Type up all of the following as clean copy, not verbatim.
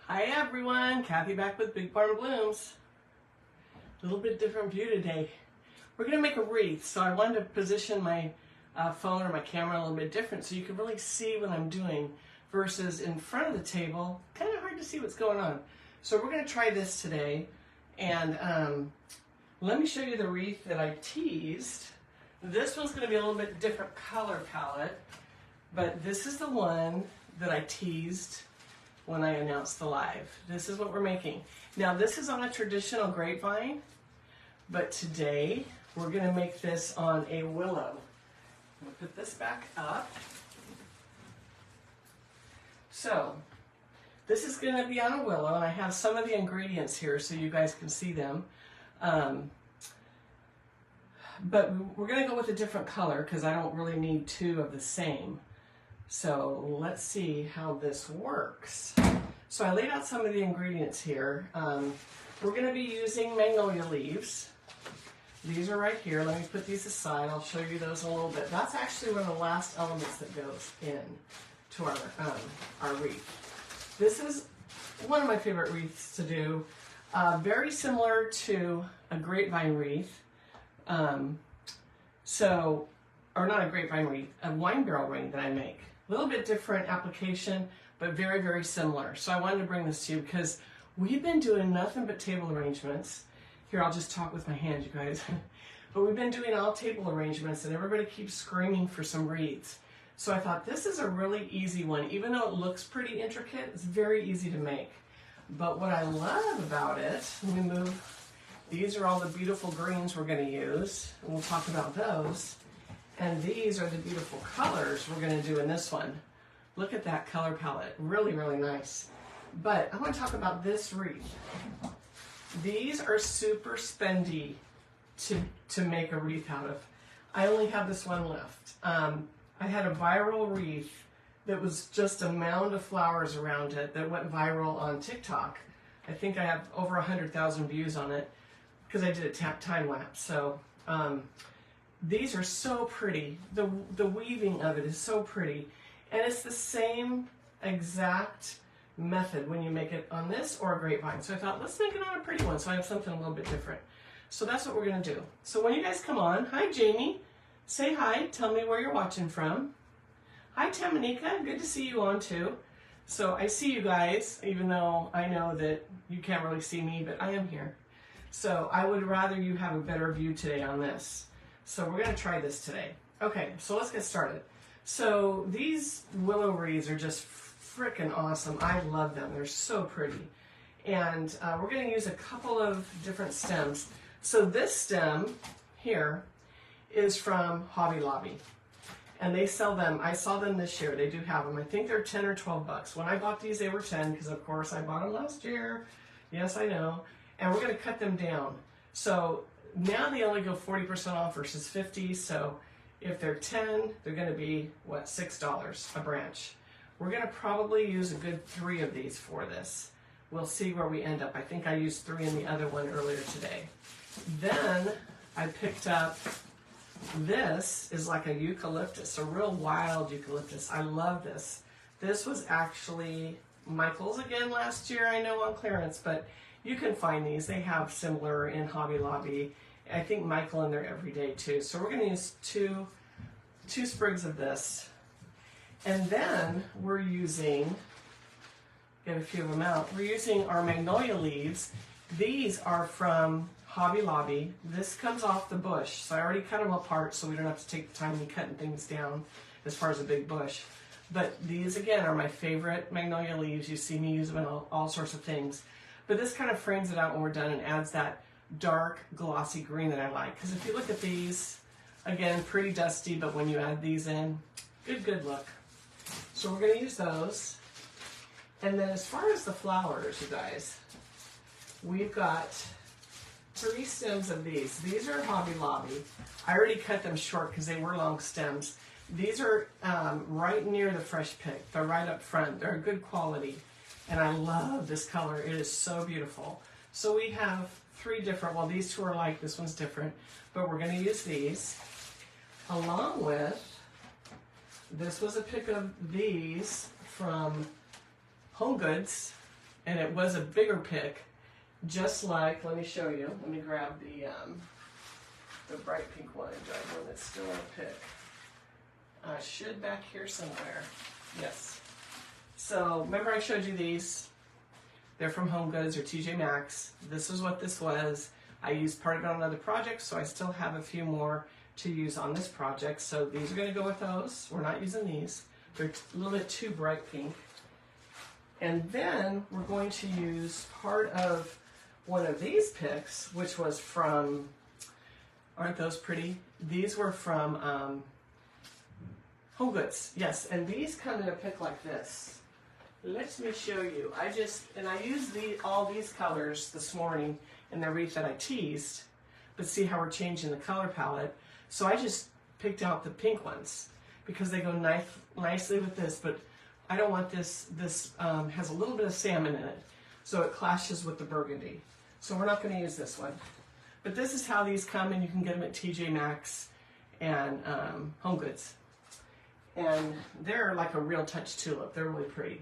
Hi everyone, Kathy back with Big Barn Blooms. A little bit different view today. We're going to make a wreath, so I wanted to position my phone or my camera a little bit different so you can really see what I'm doing versus in front of the table. Kind of hard to see what's going on. So we're going to try this today, and let me show you the wreath that I teased. This one's going to be a little bit different color palette, but this is the one that I teased when I announced the live. This is what we're making. Now this is on a traditional grapevine, but today we're gonna make this on a willow. I'm gonna put this back up. So this is gonna be on a willow, and I have some of the ingredients here so you guys can see them. But we're gonna go with a different color because I don't really need two of the same. So let's see how this works. So I laid out some of the ingredients here. We're going to be using magnolia leaves. These are right here. Let me put these aside. I'll show you those in a little bit. That's actually one of the last elements that goes in to our wreath. This is one of my favorite wreaths to do. Very similar to a grapevine wreath. Or not a grapevine wreath, a wine barrel ring that I make. A little bit different application, but very, very similar. So I wanted to bring this to you because we've been doing nothing but table arrangements. Here, I'll just talk with my hands, you guys. But we've been doing all table arrangements, and everybody keeps screaming for some wreaths. So I thought this is a really easy one. Even though it looks pretty intricate, it's very easy to make. But what I love about it, let me move. These are all the beautiful greens we're going to use, and we'll talk about those. And these are the beautiful colors we're going to do in this one. Look at that color palette. Really, really nice. But I want to talk about this wreath. These are super spendy to make a wreath out of. I only have this one left. I had a viral wreath that was just a mound of flowers around it that went viral on TikTok. I think I have over 100,000 views on it because I did it time lapse. So, these are so pretty. The weaving of it is so pretty. And it's the same exact method when you make it on this or a grapevine. So I thought, let's make it on a pretty one so I have something a little bit different. So that's what we're going to do. So when you guys come on, hi Jamie, say hi, tell me where you're watching from. Hi Tamanika, good to see you on too. So I see you guys, even though I know that you can't really see me, but I am here. So I would rather you have a better view today on this. So we're going to try this today. Okay, so let's get started. So these willow wreaths are just freaking awesome. I love them. They're so pretty. And we're going to use a couple of different stems. So this stem here is from Hobby Lobby. And they sell them. I saw them this year. They do have them. I think they're 10 or 12 bucks. When I bought these, they were 10 because, of course, I bought them last year. Yes, I know. And we're going to cut them down. So now they only go 40% off versus 50. So if they're 10, they're going to be, what, $6 a branch. We're going to probably use a good 3 of these for this. We'll see where we end up. I think I used 3 in the other one earlier today. Then I picked up, this is like a eucalyptus, a real wild eucalyptus. I love this. This was actually Michael's again last year, I know, on clearance, but you can find these. They have similar in Hobby Lobby. I think Michael in there every day too. So we're going to use two sprigs of this. And then we're using, get a few of them out, we're using our magnolia leaves. These are from Hobby Lobby. This comes off the bush. So I already cut them apart so we don't have to take the time to cutting things down as far as a big bush. But these again are my favorite magnolia leaves. You see me use them in all sorts of things. But this kind of frames it out when we're done and adds that dark glossy green that I like. Because if you look at these, again, pretty dusty, but when you add these in, good look. So we're going to use those. And then as far as the flowers, you guys, we've got 3 stems of these. These are Hobby Lobby. I already cut them short because they were long stems. These are right near the fresh pick. They're right up front. They're good quality. And I love this color. It is so beautiful. So we have 3 different, well, these 2 are like, this one's different, but we're going to use these along with, this was a pick of these from Home Goods. and it was a bigger pick, just like, let me show you. Let me grab the bright pink one, the one that's still in a pick. Should back here somewhere. Yes. So remember I showed you these. They're from Home Goods or TJ Maxx. This is what this was. I used part of it on another project, so I still have a few more to use on this project. So these are going to go with those. We're not using these. They're a little bit too bright pink. And then we're going to use part of one of these picks, which was from, aren't those pretty? These were from Home Goods, yes. And these come in a pick like this. Let me show you. I used all these colors this morning in the wreath that I teased, but see how we're changing the color palette. So I just picked out the pink ones because they go nicely with this, but I don't want this has a little bit of salmon in it, so it clashes with the burgundy. So we're not going to use this one. But this is how these come, and you can get them at TJ Maxx and Home Goods. And they're like a real touch tulip. They're really pretty.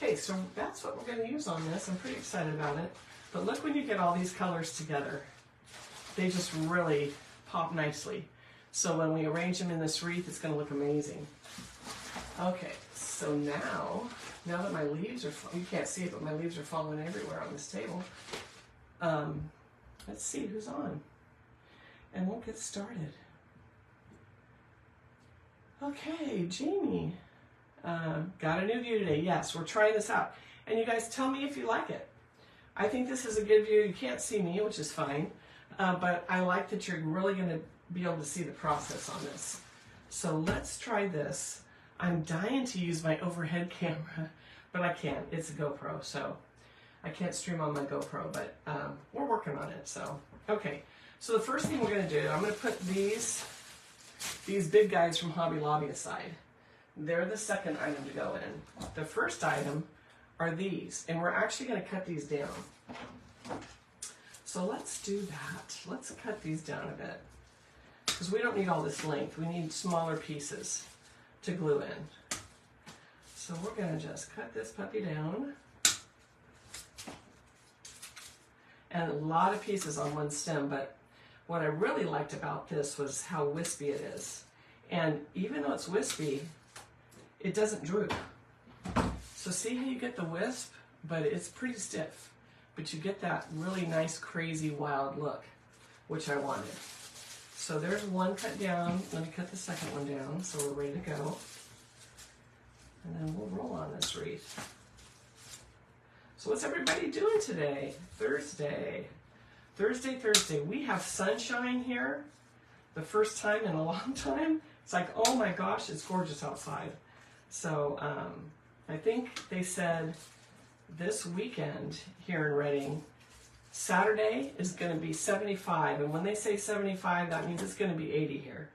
Okay, so that's what we're going to use on this. I'm pretty excited about it. But look when you get all these colors together. They just really pop nicely. So when we arrange them in this wreath, it's going to look amazing. Okay, so now that my leaves are, you can't see it, but my leaves are falling everywhere on this table. Let's see who's on. And we'll get started. Okay, Jamie. Got a new view today. Yes, we're trying this out. And you guys tell me if you like it. I think this is a good view. You can't see me, which is fine. But I like that you're really going to be able to see the process on this. So let's try this. I'm dying to use my overhead camera, but I can't. It's a GoPro, so I can't stream on my GoPro, but we're working on it. So, okay. So the first thing we're going to do, I'm going to put these big guys from Hobby Lobby aside. They're the second item to go in. The first item are these, and we're actually going to cut these down. So let's do that. Let's cut these down a bit, because we don't need all this length. We need smaller pieces to glue in. So we're going to just cut this puppy down. And a lot of pieces on one stem, but what I really liked about this was how wispy it is. And even though it's wispy, it doesn't droop. So see how you get the wisp, but it's pretty stiff. But you get that really nice, crazy, wild look, which I wanted. So there's one cut down. Let me cut the second one down so we're ready to go. And then we'll roll on this wreath. So what's everybody doing today? Thursday. Thursday. We have sunshine here. The first time in a long time. It's like, oh my gosh, it's gorgeous outside. So I think they said this weekend here in Redding, Saturday is going to be 75. And when they say 75, that means it's going to be 80 here.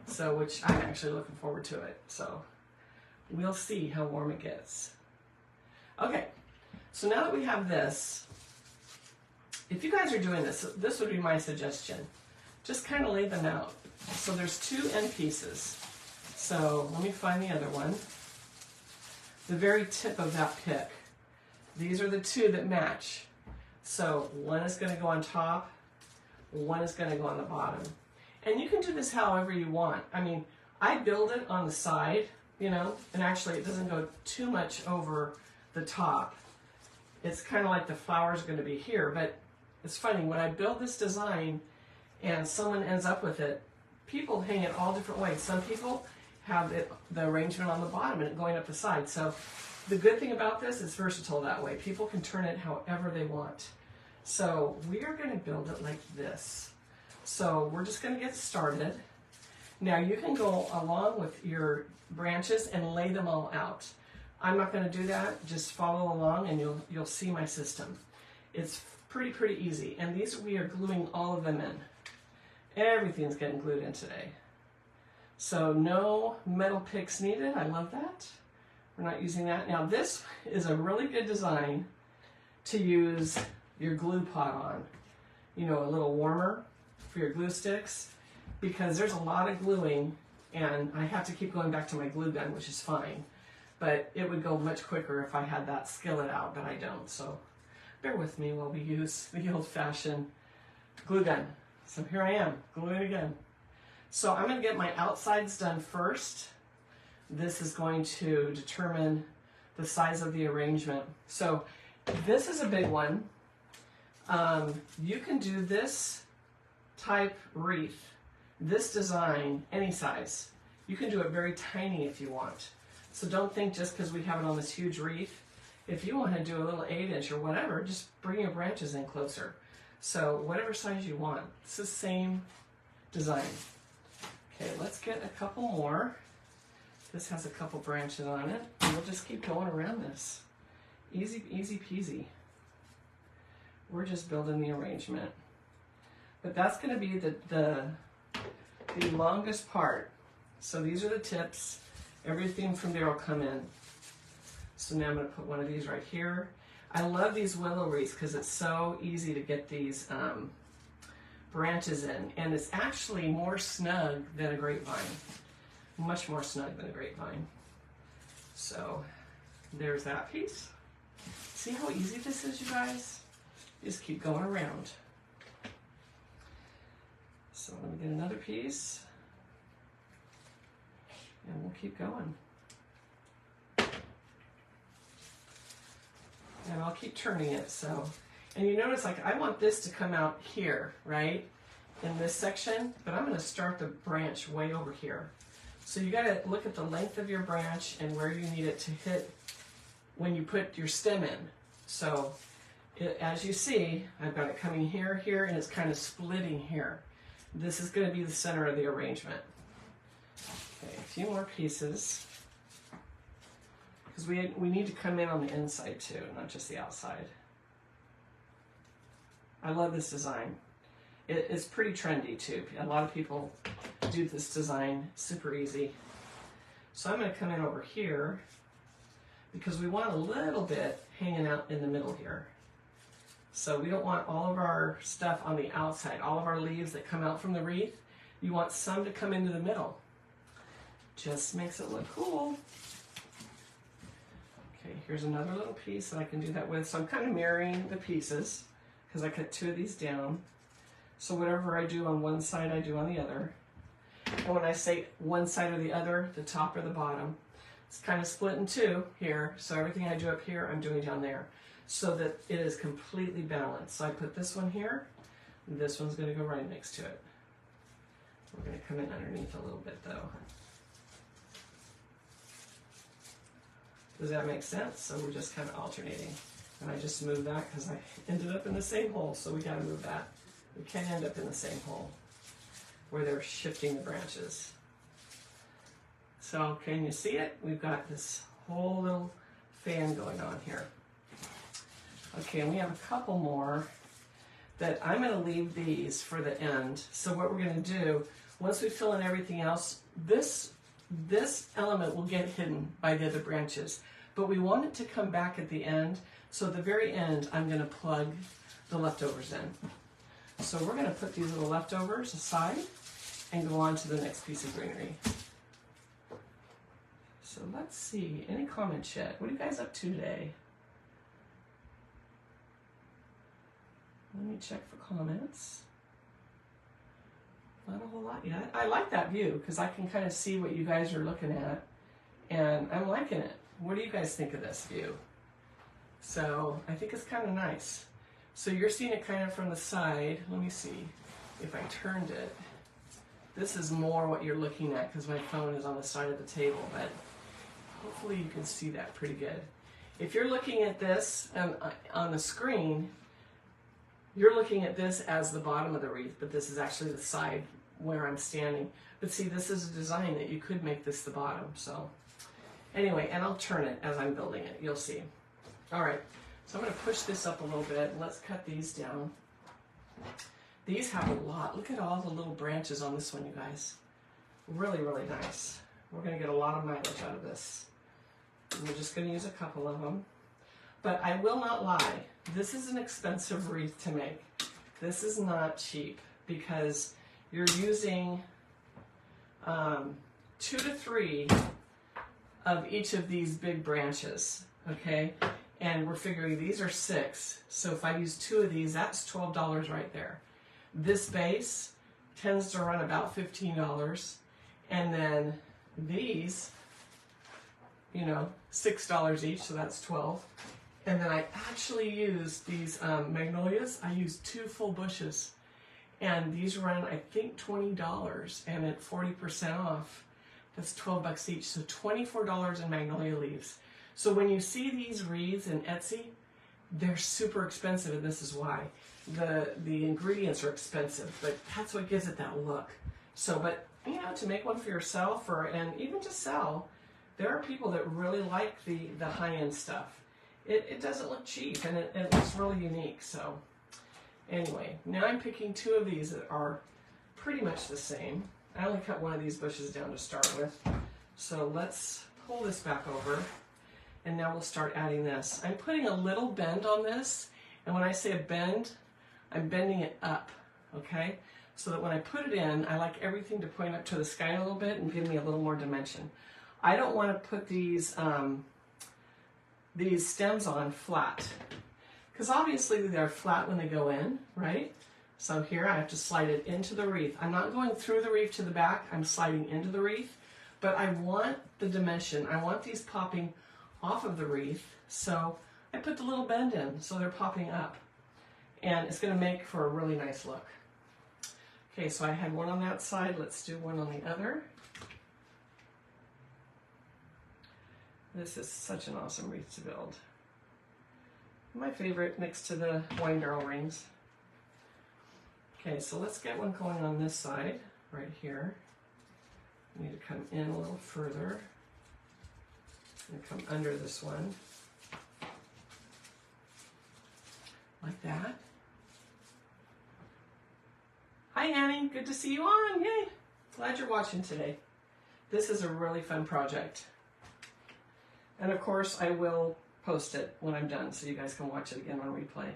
So, which I'm actually looking forward to it. So we'll see how warm it gets. Okay. So now that we have this, if you guys are doing this, this would be my suggestion. Just kind of lay them out. So there's two end pieces. So let me find the other one. The very tip of that pick. These are the two that match. So one is going to go on top, one is going to go on the bottom. And you can do this however you want. I mean, I build it on the side, you know, and actually it doesn't go too much over the top. It's kind of like the flower's going to be here, but it's funny, when I build this design and someone ends up with it, people hang it all different ways. Some people have the arrangement on the bottom and it going up the side. So the good thing about this is versatile that way. People can turn it however they want. So we are going to build it like this. So we're just going to get started. Now you can go along with your branches and lay them all out. I'm not going to do that. Just follow along and you'll see my system. It's pretty easy. And these, we are gluing all of them in. Everything's getting glued in today. So no metal picks needed. I love that. We're not using that. Now this is a really good design to use your glue pot on. You know, a little warmer for your glue sticks, because there's a lot of gluing and I have to keep going back to my glue gun, which is fine. but it would go much quicker if I had that skillet out, but I don't. So bear with me while we use the old-fashioned glue gun. So here I am, gluing again. So I'm going to get my outsides done first. This is going to determine the size of the arrangement. So this is a big one. You can do this type wreath, this design, any size. You can do it very tiny if you want. So don't think just because we have it on this huge wreath. If you want to do a little 8-inch or whatever, just bring your branches in closer. So whatever size you want. It's the same design. Okay, let's get a couple more. This has a couple branches on it, and we'll just keep going around this. Easy, easy peasy. We're just building the arrangement. But that's going to be the longest part. So these are the tips. Everything from there will come in. So now I'm going to put one of these right here. I love these willow wreaths because it's so easy to get these branches in. And it's actually more snug than a grapevine. Much more snug than a grapevine. So there's that piece. See how easy this is, you guys? Just keep going around. So let me get another piece. And we'll keep going. And I'll keep turning it, so. And you notice, like, I want this to come out here, right? In this section, but I'm gonna start the branch way over here. So you gotta look at the length of your branch and where you need it to hit when you put your stem in. So as you see, I've got it coming here, here, and it's kind of splitting here. This is gonna be the center of the arrangement. Okay, a few more pieces. Because we need to come in on the inside too, not just the outside. I love this design. It's pretty trendy too. A lot of people do this design, super easy. So I'm going to come in over here because we want a little bit hanging out in the middle here. So we don't want all of our stuff on the outside, all of our leaves that come out from the wreath. You want some to come into the middle. Just makes it look cool. Okay, here's another little piece that I can do that with. So I'm kind of mirroring the pieces because I cut 2 of these down. So whatever I do on one side, I do on the other. And when I say one side or the other, the top or the bottom, it's kind of split in 2 here. So everything I do up here, I'm doing down there so that it is completely balanced. So I put this one here, and this one's going to go right next to it. We're going to come in underneath a little bit though. Does that make sense? So we're just kind of alternating. And I just moved that because I ended up in the same hole, so we got to move that. We can't end up in the same hole where they're shifting the branches. So can you see it? We've got this whole little fan going on here. Okay, and we have a couple more that I'm going to leave these for the end. So what we're going to do, once we fill in everything else, this element will get hidden by the other branches, but we want it to come back at the end. So at the very end, I'm going to plug the leftovers in. So we're going to put these little leftovers aside and go on to the next piece of greenery. So let's see, any comments yet? What are you guys up to today? Let me check for comments. Not a whole lot yet. I like that view because I can kind of see what you guys are looking at, and I'm liking it. What do you guys think of this view? So I think it's kind of nice. So you're seeing it kind of from the side. Let me see if I turned it. This is more what you're looking at because my phone is on the side of the table, but hopefully you can see that pretty good. If you're looking at this on the screen, you're looking at this as the bottom of the wreath, but this is actually the side where I'm standing. But see, this is a design that you could make this the bottom. So anyway, and I'll turn it as I'm building it. You'll see. All right, so I'm going to push this up a little bit. Let's cut these down. These have a lot. Look at all the little branches on this one, you guys. Really, really nice. We're going to get a lot of mileage out of this. And we're just going to use a couple of them. But I will not lie. This is an expensive wreath to make. This is not cheap because you're using 2 to 3 of each of these big branches, okay? And we're figuring these are 6. So if I use 2 of these, that's $12 right there. This base tends to run about $15. And then these, you know, $6 each, so that's 12. And then I actually use these magnolias. I use 2 full bushes. And these run, I think, $20. And at 40% off, that's $12 each. So $24 in magnolia leaves. So when you see these wreaths in Etsy, they're super expensive, and this is why. The ingredients are expensive, but that's what gives it that look. So, but, you know, to make one for yourself and even to sell, there are people that really like the high-end stuff. It doesn't look cheap, and it looks really unique. So anyway, now I'm picking 2 of these that are pretty much the same. I only cut one of these bushes down to start with. So let's pull this back over, and now we'll start adding this. I'm putting a little bend on this, and when I say a bend, I'm bending it up, okay? So that when I put it in, I like everything to point up to the sky a little bit and give me a little more dimension. I don't want to put these stems on flat, because obviously they're flat when they go in, right? So here I have to slide it into the wreath. I'm not going through the wreath to the back, I'm sliding into the wreath, but I want the dimension. I want these popping off of the wreath, so I put the little bend in so they're popping up, and it's going to make for a really nice look. Okay, so I had one on that side. Let's do one on the other. This is such an awesome wreath to build. My favorite next to the wine barrel rings. Okay, so let's get one going on this side, right here. I need to come in a little further and come under this one. Like that. Hi Annie, good to see you on, yay! Glad you're watching today. This is a really fun project. And of course I will post it when I'm done so you guys can watch it again on replay.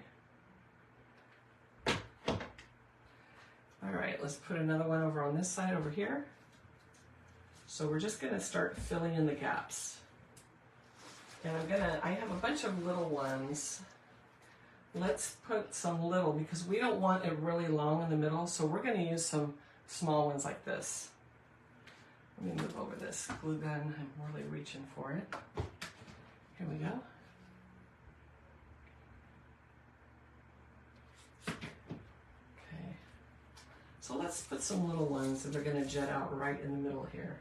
All right, let's put another one over on this side over here. So we're just gonna start filling in the gaps. And I have a bunch of little ones. Let's put some little, because we don't want it really long in the middle, so we're gonna use some small ones like this. Let me move over this glue gun, I'm really reaching for it. Here we go. Okay, so let's put some little ones that are gonna jet out right in the middle here.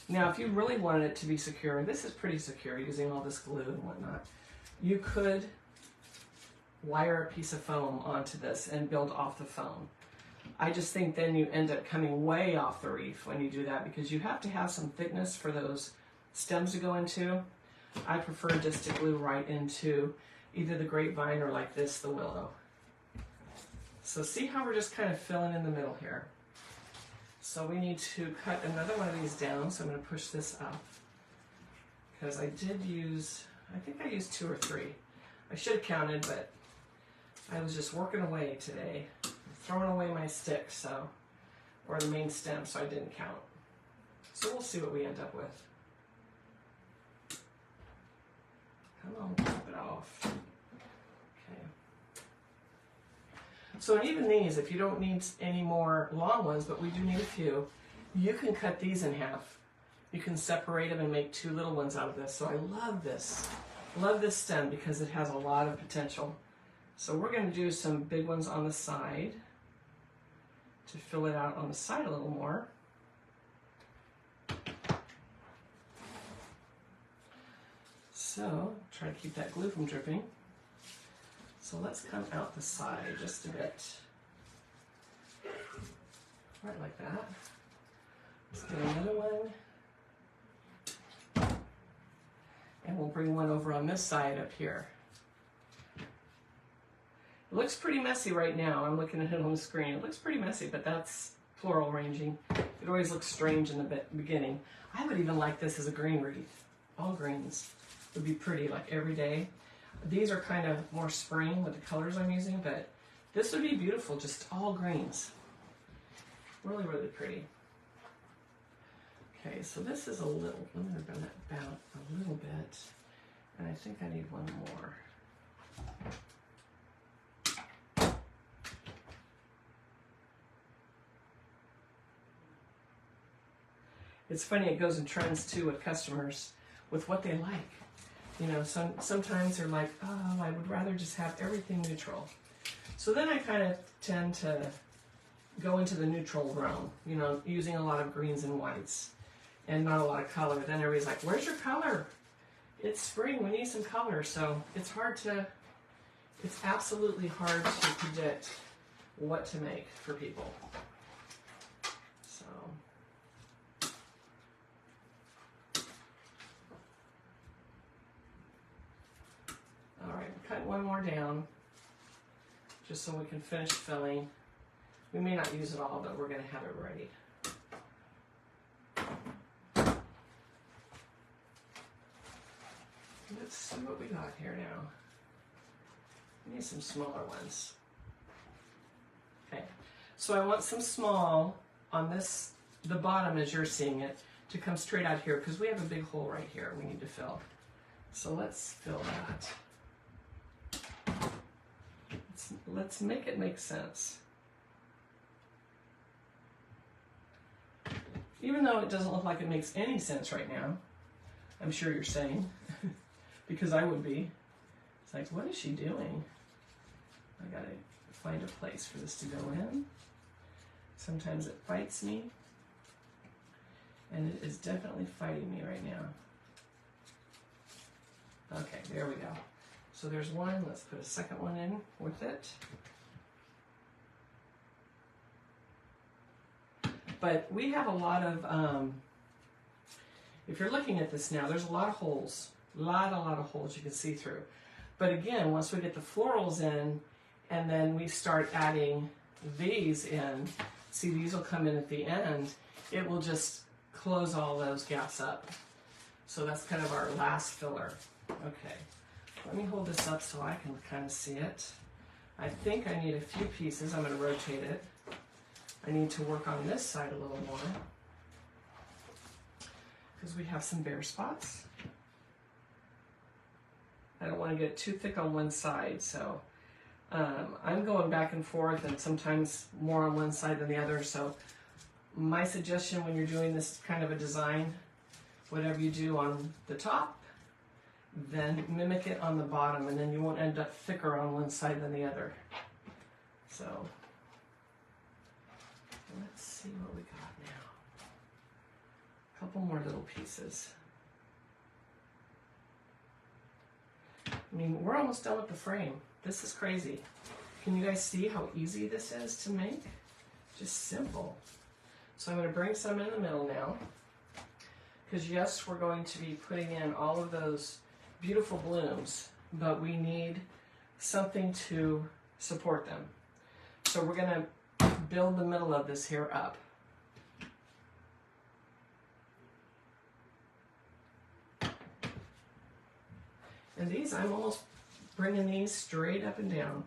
Now, if you really wanted it to be secure, this is pretty secure using all this glue and whatnot, you could wire a piece of foam onto this and build off the foam. I just think then you end up coming way off the wreath when you do that, because you have to have some thickness for those stems to go into. I prefer just to glue right into either the grapevine or like this, the willow. So see how we're just kind of filling in the middle here. So we need to cut another one of these down, so I'm going to push this up, because I did use, I think I used 2 or 3. I should have counted, but I was just working away today, throwing away my stick, so, or the main stem, so I didn't count. So we'll see what we end up with. Come on, pop it off. So and even these, if you don't need any more long ones, but we do need a few, you can cut these in half. You can separate them and make 2 little ones out of this. So I love this. Love this stem because it has a lot of potential. So we're going to do some big ones on the side to fill it out on the side a little more. So try to keep that glue from dripping. So let's come out the side just a bit. Right like that. Let's get another one. And we'll bring one over on this side up here. It looks pretty messy right now. I'm looking at it on the screen. It looks pretty messy, but that's floral arranging. It always looks strange in the beginning. I would even like this as a green wreath. All greens would be pretty, like every day. These are kind of more spring with the colors I'm using, but this would be beautiful, just all greens. Really, really pretty. Okay, so this is a little, I'm going to bring that down a little bit, and I think I need one more. It's funny, it goes in trends too with customers, with what they like. You know, sometimes they're like, oh, I would rather just have everything neutral. So then I kind of tend to go into the neutral realm, you know, using a lot of greens and whites and not a lot of color. Then everybody's like, where's your color? It's spring, we need some color. So it's absolutely hard to predict what to make for people. So. All right, cut one more down just so we can finish filling. We may not use it all, but we're going to have it ready. Let's see what we got here now. We need some smaller ones. Okay, so I want some small on this, the bottom as you're seeing it, to come straight out here because we have a big hole right here we need to fill. So let's fill that. Let's make it make sense. Even though it doesn't look like it makes any sense right now, I'm sure you're saying, because I would be. It's like, what is she doing? I gotta find a place for this to go in. Sometimes it fights me, and it is definitely fighting me right now. Okay, there we go. So there's one, let's put a second one in with it. But we have a lot of, if you're looking at this now, there's a lot of holes, a lot of holes you can see through. But again, once we get the florals in, and then we start adding these in, see these will come in at the end, it will just close all those gaps up. So that's kind of our last filler. Okay. Let me hold this up so I can kind of see it. I think I need a few pieces. I'm going to rotate it. I need to work on this side a little more because we have some bare spots. I don't want to get too thick on one side, so I'm going back and forth and sometimes more on one side than the other. So my suggestion when you're doing this kind of a design, whatever you do on the top, then mimic it on the bottom, and then you won't end up thicker on one side than the other. So let's see what we got now. A couple more little pieces. I mean, we're almost done with the frame. This is crazy. Can you guys see how easy this is to make? Just simple. So I'm going to bring some in the middle now, because yes, we're going to be putting in all of those beautiful blooms, but we need something to support them. So we're going to build the middle of this here up. And these, I'm almost bringing these straight up and down,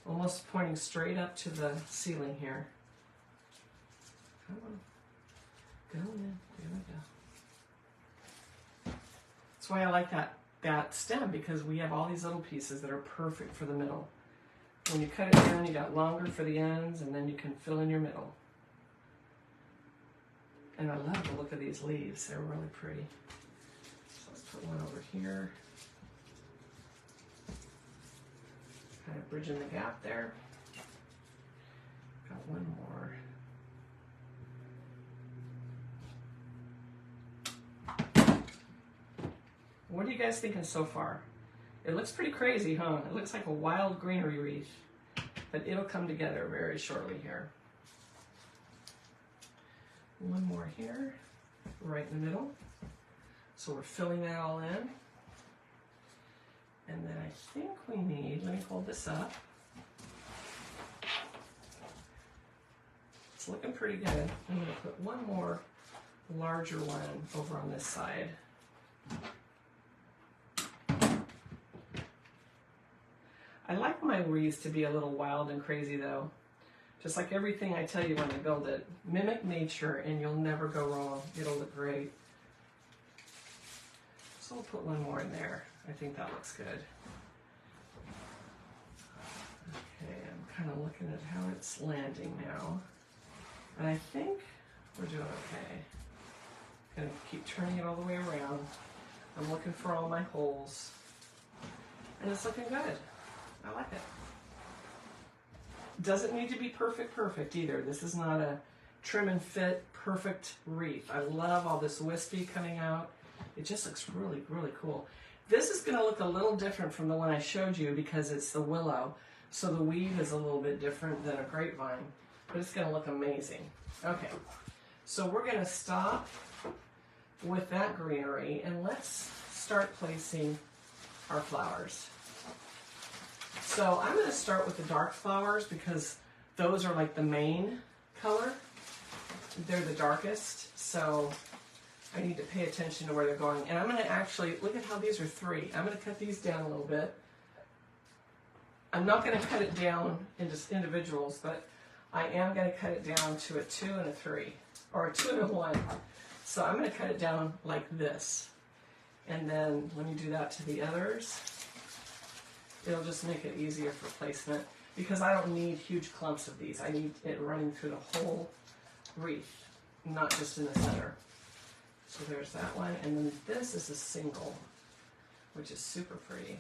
almost pointing straight up to the ceiling here. Come on, go in, there we go. That's why I like that stem, because we have all these little pieces that are perfect for the middle. When you cut it down, you got longer for the ends, and then you can fill in your middle. And I love the look of these leaves. They're really pretty. So let's put one over here. Kind of bridging the gap there. Got one more. What are you guys thinking so far? It looks pretty crazy, huh? It looks like a wild greenery wreath, but it'll come together very shortly here. One more here, right in the middle. So we're filling that all in. And then I think we need, let me hold this up. It's looking pretty good. I'm going to put one more larger one over on this side. I like my wreaths to be a little wild and crazy though, Just like everything I tell you when I build it, mimic nature and you'll never go wrong. It'll look great. So we'll put one more in there. I think that looks good. Okay, I'm kind of looking at how it's landing now. And I think we're doing okay. Gonna keep turning it all the way around. I'm looking for all my holes. And it's looking good. I like it. Doesn't need to be perfect either. This is not a trim and fit perfect wreath. I love all this wispy coming out. It just looks really, really cool. This is going to look a little different from the one I showed you because it's the willow. So the weave is a little bit different than a grapevine, but it's going to look amazing. Okay, so we're going to stop with that greenery and let's start placing our flowers. So I'm going to start with the dark flowers because those are like the main color. They're the darkest, so I need to pay attention to where they're going. And I'm going to actually, look at how these are 3. I'm going to cut these down a little bit. I'm not going to cut it down into individuals, but I am going to cut it down to a 2 and a 3, or a 2 and a 1. So I'm going to cut it down like this. And then let me do that to the others. It'll just make it easier for placement because I don't need huge clumps of these. I need it running through the whole wreath, not just in the center. So there's that one. And then this is a single, which is super pretty,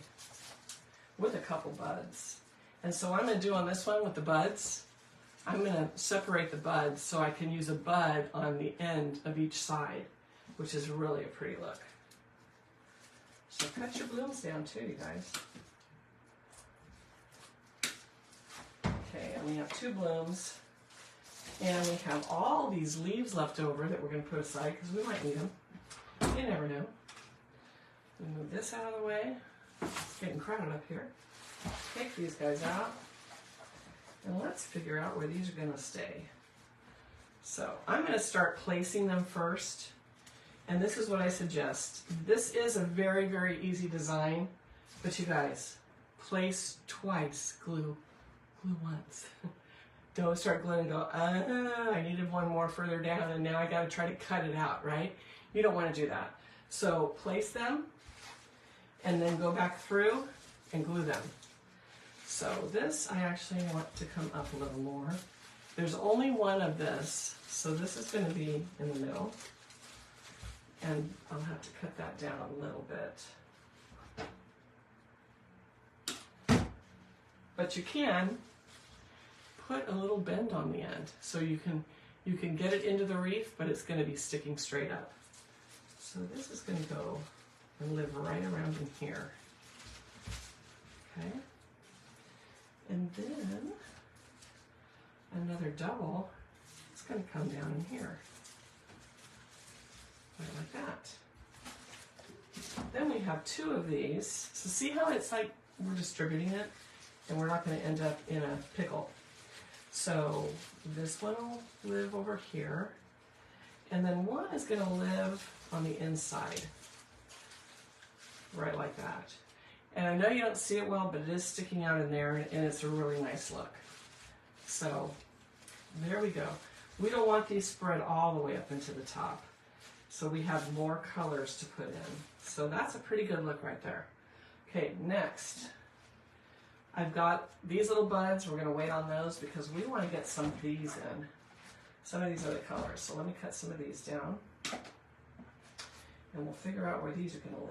with a couple buds. And so what I'm going to do on this one with the buds, I'm going to separate the buds so I can use a bud on the end of each side, which is really a pretty look. So cut your blooms down too, you guys. Okay, and we have 2 blooms, and we have all these leaves left over that we're going to put aside because we might need them. You never know. We move this out of the way. It's getting crowded up here. Take these guys out, and let's figure out where these are going to stay. So I'm going to start placing them first, and this is what I suggest. This is a very, very easy design, but you guys, place twice, glue once. Don't start gluing and go, I needed one more further down and now I got to try to cut it out, right? You don't want to do that. So place them and then go back through and glue them. So this I actually want to come up a little more. There's only one of this, so this is going to be in the middle. And I'll have to cut that down a little bit. But you can put a little bend on the end so you can get it into the wreath, but it's going to be sticking straight up. So this is going to go and live right around in here. Okay. And then another double, it's going to come down in here. Right like that. Then we have 2 of these. So see how it's like we're distributing it and we're not going to end up in a pickle. So this one will live over here, and then one is going to live on the inside, right like that. And I know you don't see it well, but it is sticking out in there, and it's a really nice look. So there we go. We don't want these spread all the way up into the top, so we have more colors to put in. So that's a pretty good look right there. Okay, next. I've got these little buds. We're going to wait on those because we want to get some of these in. Some of these other colors. So let me cut some of these down. And we'll figure out where these are going to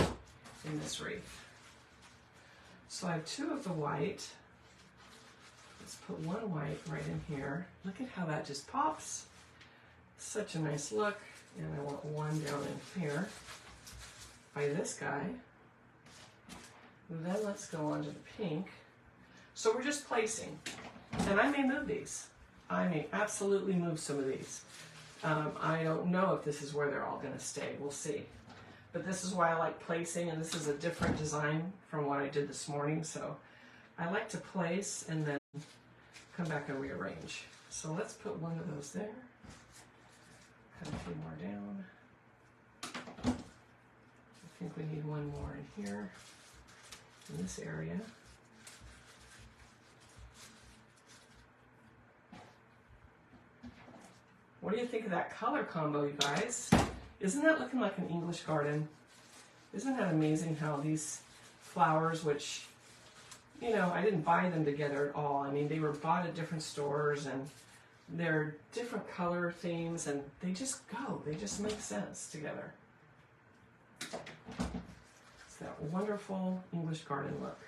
live in this wreath. So I have 2 of the white. Let's put 1 white right in here. Look at how that just pops. Such a nice look. And I want 1 down in here by this guy. Then let's go on to the pink. So we're just placing. And I may move these. I may absolutely move some of these. I don't know if this is where they're all going to stay. We'll see. But this is why I like placing, and this is a different design from what I did this morning. So I like to place and then come back and rearrange. So let's put 1 of those there. Cut a few more down. I think we need 1 more in here. In this area. What do you think of that color combo, you guys? Isn't that looking like an English garden? Isn't that amazing how these flowers, which, you know, I didn't buy them together at all. I mean, they were bought at different stores and they're different color themes and they just go. They just make sense together. It's that wonderful English garden look.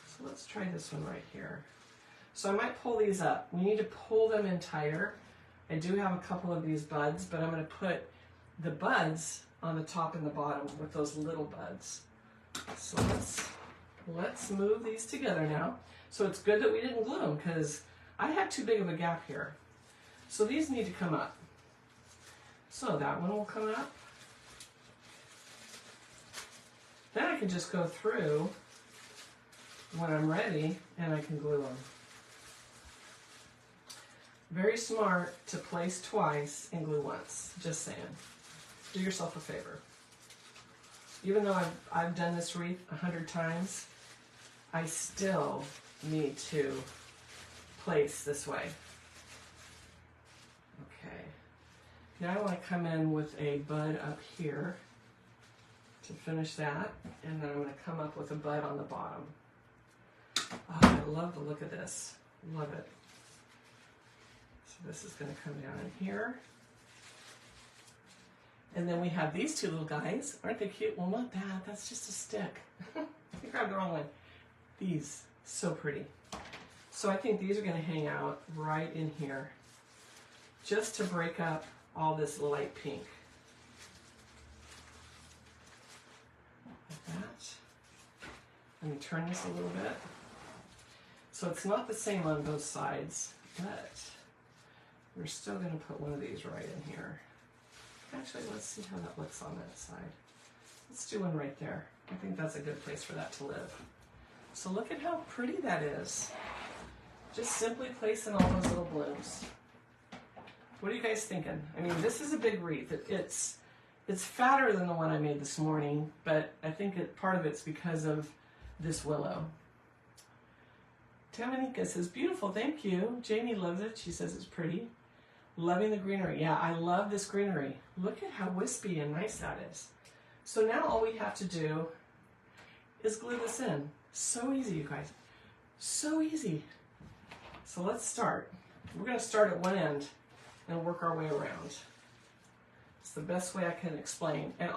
So let's try this one right here. So I might pull these up. We need to pull them in tighter. I do have a couple of these buds, but I'm going to put the buds on the top and the bottom with those little buds. So let's move these together now. So it's good that we didn't glue them because I had too big of a gap here. So these need to come up. So that one will come up. Then I can just go through when I'm ready and I can glue them. Very smart to place twice and glue once. Just saying. Do yourself a favor. Even though I've done this wreath 100 times, I still need to place this way. Okay. Now I want to come in with a bud up here to finish that, and then I'm going to come up with a bud on the bottom. Oh, I love the look of this. Love it. So this is going to come down in here. And then we have these two little guys. Aren't they cute? Well, not that. That's just a stick. You grabbed the wrong one. These. So pretty. So I think these are going to hang out right in here just to break up all this light pink. Like that. Let me turn this a little bit. So it's not the same on both sides, but we're still going to put one of these right in here. Actually, let's see how that looks on that side. Let's do one right there. I think that's a good place for that to live. So look at how pretty that is. Just simply placing all those little blooms. What are you guys thinking? I mean, this is a big wreath. It's fatter than the one I made this morning, but I think part of it's because of this willow. Tamanika says, beautiful, thank you. Jamie loves it. She says it's pretty. Loving the greenery. Yeah, I love this greenery. Look at how wispy and nice that is. So now all we have to do is glue this in. So easy, you guys. So easy. So let's start. We're going to start at one end and work our way around. It's the best way I can explain. And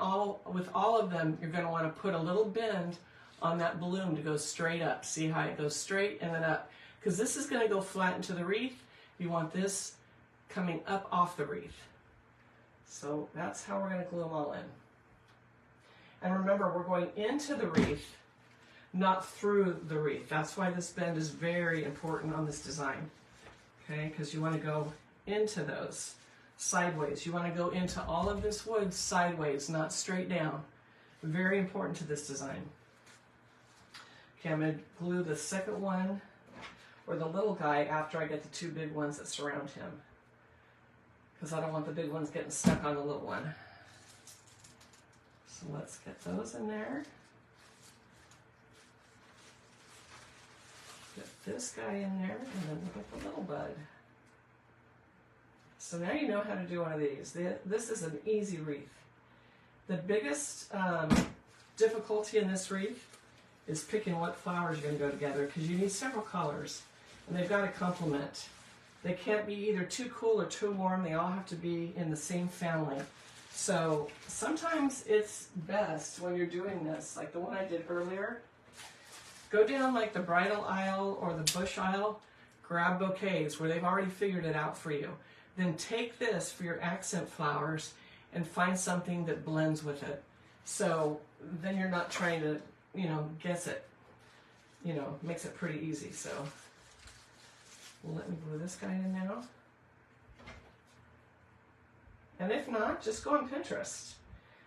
with all of them, you're going to want to put a little bend on that bloom to go straight up. See how it goes straight and then up. Because this is going to go flat into the wreath. You want this coming up off the wreath. So that's how we're going to glue them all in. And remember, we're going into the wreath, not through the wreath. That's why this bend is very important on this design. Okay, because you want to go into those sideways. You want to go into all of this wood sideways, not straight down. Very important to this design. Okay, I'm going to glue the second one, or the little guy, after I get the two big ones that surround him. Because I don't want the big ones getting stuck on the little one. So let's get those in there. Get this guy in there, and then we'll get the little bud. So now you know how to do one of these. This is an easy wreath. The biggest difficulty in this wreath is picking what flowers are going to go together, because you need several colors, and they've got to complement. They can't be either too cool or too warm. They all have to be in the same family. So sometimes it's best when you're doing this, like the one I did earlier, go down like the bridal aisle or the bush aisle, grab bouquets where they've already figured it out for you. Then take this for your accent flowers and find something that blends with it. So then you're not trying to, guess it. Makes it pretty easy. So let me glue this guy in now. And if not, just go on Pinterest.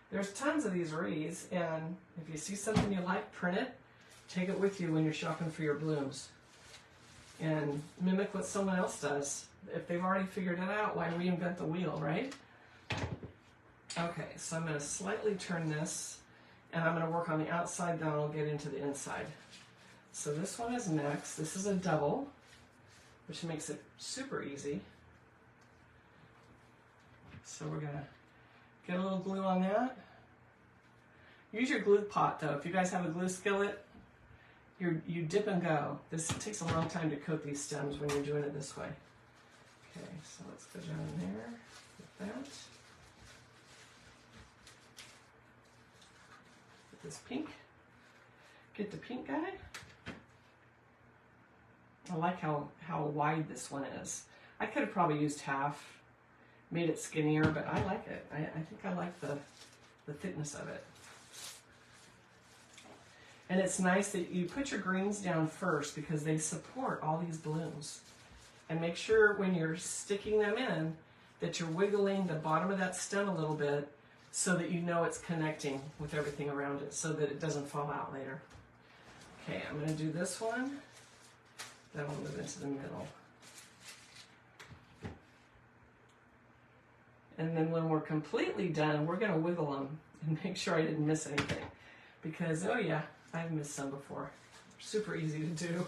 There's tons of these wreaths, and if you see something you like, print it, take it with you when you're shopping for your blooms. And mimic what someone else does. If they've already figured it out, why reinvent the wheel, right? Okay, so I'm going to slightly turn this, and I'm going to work on the outside, then I'll get into the inside. So this one is next. This is a double, which makes it super easy. So we're gonna get a little glue on that. Use your glue pot though. If you guys have a glue skillet, you dip and go. This takes a long time to coat these stems when you're doing it this way. Okay, so let's go down in there with that. Get this pink. Get the pink guy. I like how wide this one is. I could have probably used half, made it skinnier, but I like it. I think I like the thickness of it. And it's nice that you put your greens down first because they support all these blooms. And make sure when you're sticking them in that you're wiggling the bottom of that stem a little bit so that you know it's connecting with everything around it so that it doesn't fall out later. Okay, I'm going to do this one. Then I'll move into the middle. And then when we're completely done, we're going to wiggle them and make sure I didn't miss anything. Because, oh yeah, I've missed some before. Super easy to do.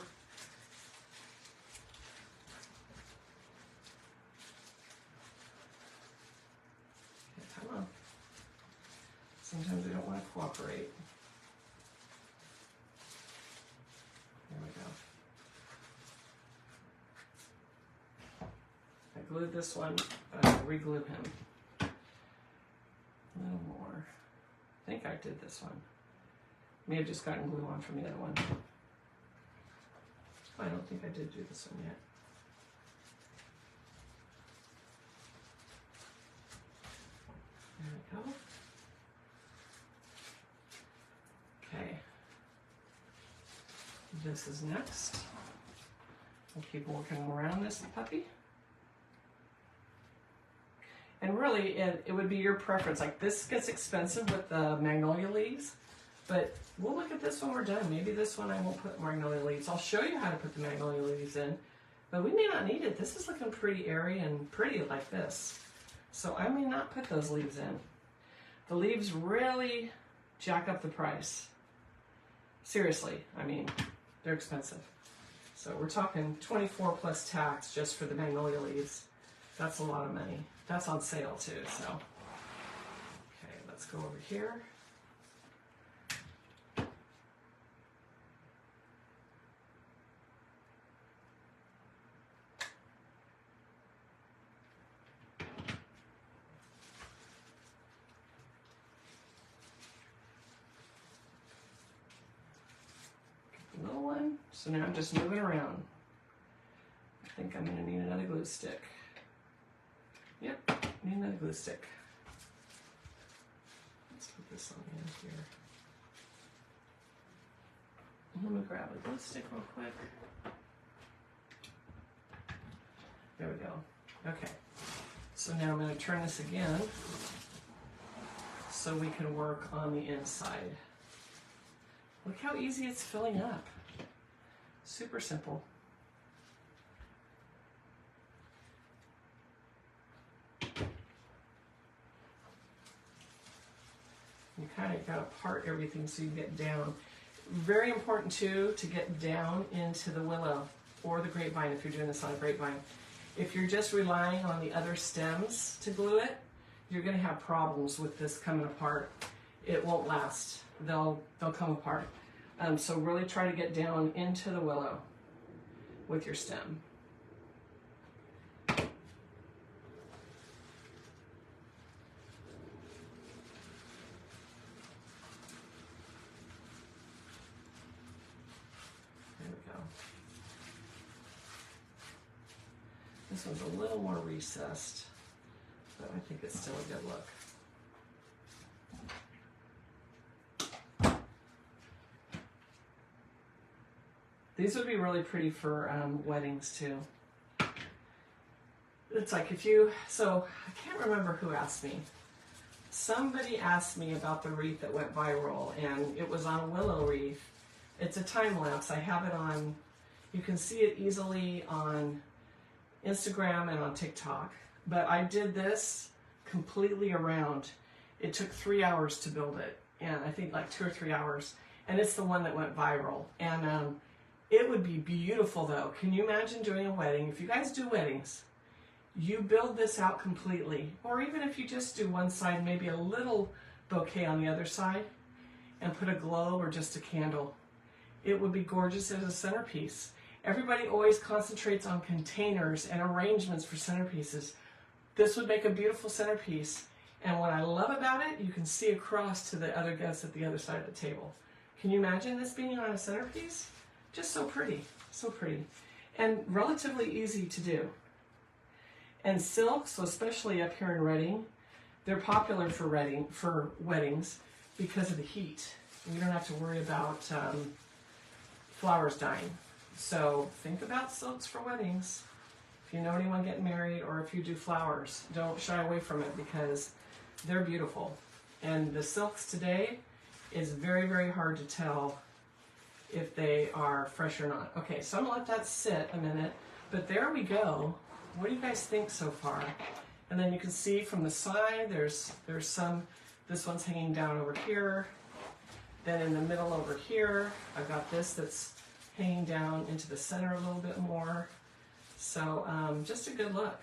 Okay, come on. Sometimes they don't want to cooperate. There we go. I glued this one, but I'm going to re-glue him. A little more. I think I did this one. May have just gotten glue on from the other one. I don't think I did do this one yet. There we go. Okay. This is next. We'll keep working around this puppy. And really, it would be your preference. Like this gets expensive with the magnolia leaves, but we'll look at this when we're done. Maybe this one I won't put magnolia leaves. I'll show you how to put the magnolia leaves in, but we may not need it. This is looking pretty airy and pretty like this. So I may not put those leaves in. The leaves really jack up the price. Seriously, I mean, they're expensive. So we're talking 24 plus tax just for the magnolia leaves. That's a lot of money. That's on sale too, so. Okay, let's go over here. Little one. So now I'm just moving around. I think I'm going to need another glue stick. Yep, need another glue stick. Let's put this on the end here. I'm going to grab a glue stick real quick. There we go. Okay. So now I'm going to turn this again so we can work on the inside. Look how easy it's filling up. Super simple. You kind of got to part everything so you get down. Very important too to get down into the willow or the grapevine if you're doing this on a grapevine. If you're just relying on the other stems to glue it, you're going to have problems with this coming apart. It won't last. They'll come apart. So really try to get down into the willow with your stem. There we go. This one's a little more recessed, but I think it's still a good look. These would be really pretty for weddings too. It's like if you, so I can't remember who asked me. Somebody asked me about the wreath that went viral, and it was on a willow wreath. It's a time lapse. I have it on, you can see it easily on Instagram and on TikTok. But I did this completely around. It took 3 hours to build it, and I think like 2 or 3 hours. And it's the one that went viral. And it would be beautiful though. Can you imagine doing a wedding? If you guys do weddings, you build this out completely, or even if you just do one side, maybe a little bouquet on the other side, and put a globe or just a candle, it would be gorgeous as a centerpiece. Everybody always concentrates on containers and arrangements for centerpieces. This would make a beautiful centerpiece. And what I love about it, you can see across to the other guests at the other side of the table. Can you imagine this being on a centerpiece? Just so pretty, so pretty. And relatively easy to do. And silks, so especially up here in Reading, they're popular for weddings because of the heat. You don't have to worry about flowers dying. So think about silks for weddings. If you know anyone getting married, or if you do flowers, don't shy away from it because they're beautiful. And the silks today is very, very hard to tell if they are fresh or not. Okay, so I'm gonna let that sit a minute, but there we go. What do you guys think so far? And then you can see from the side, there's some, this one's hanging down over here. Then in the middle over here, I've got this that's hanging down into the center a little bit more. So just a good look.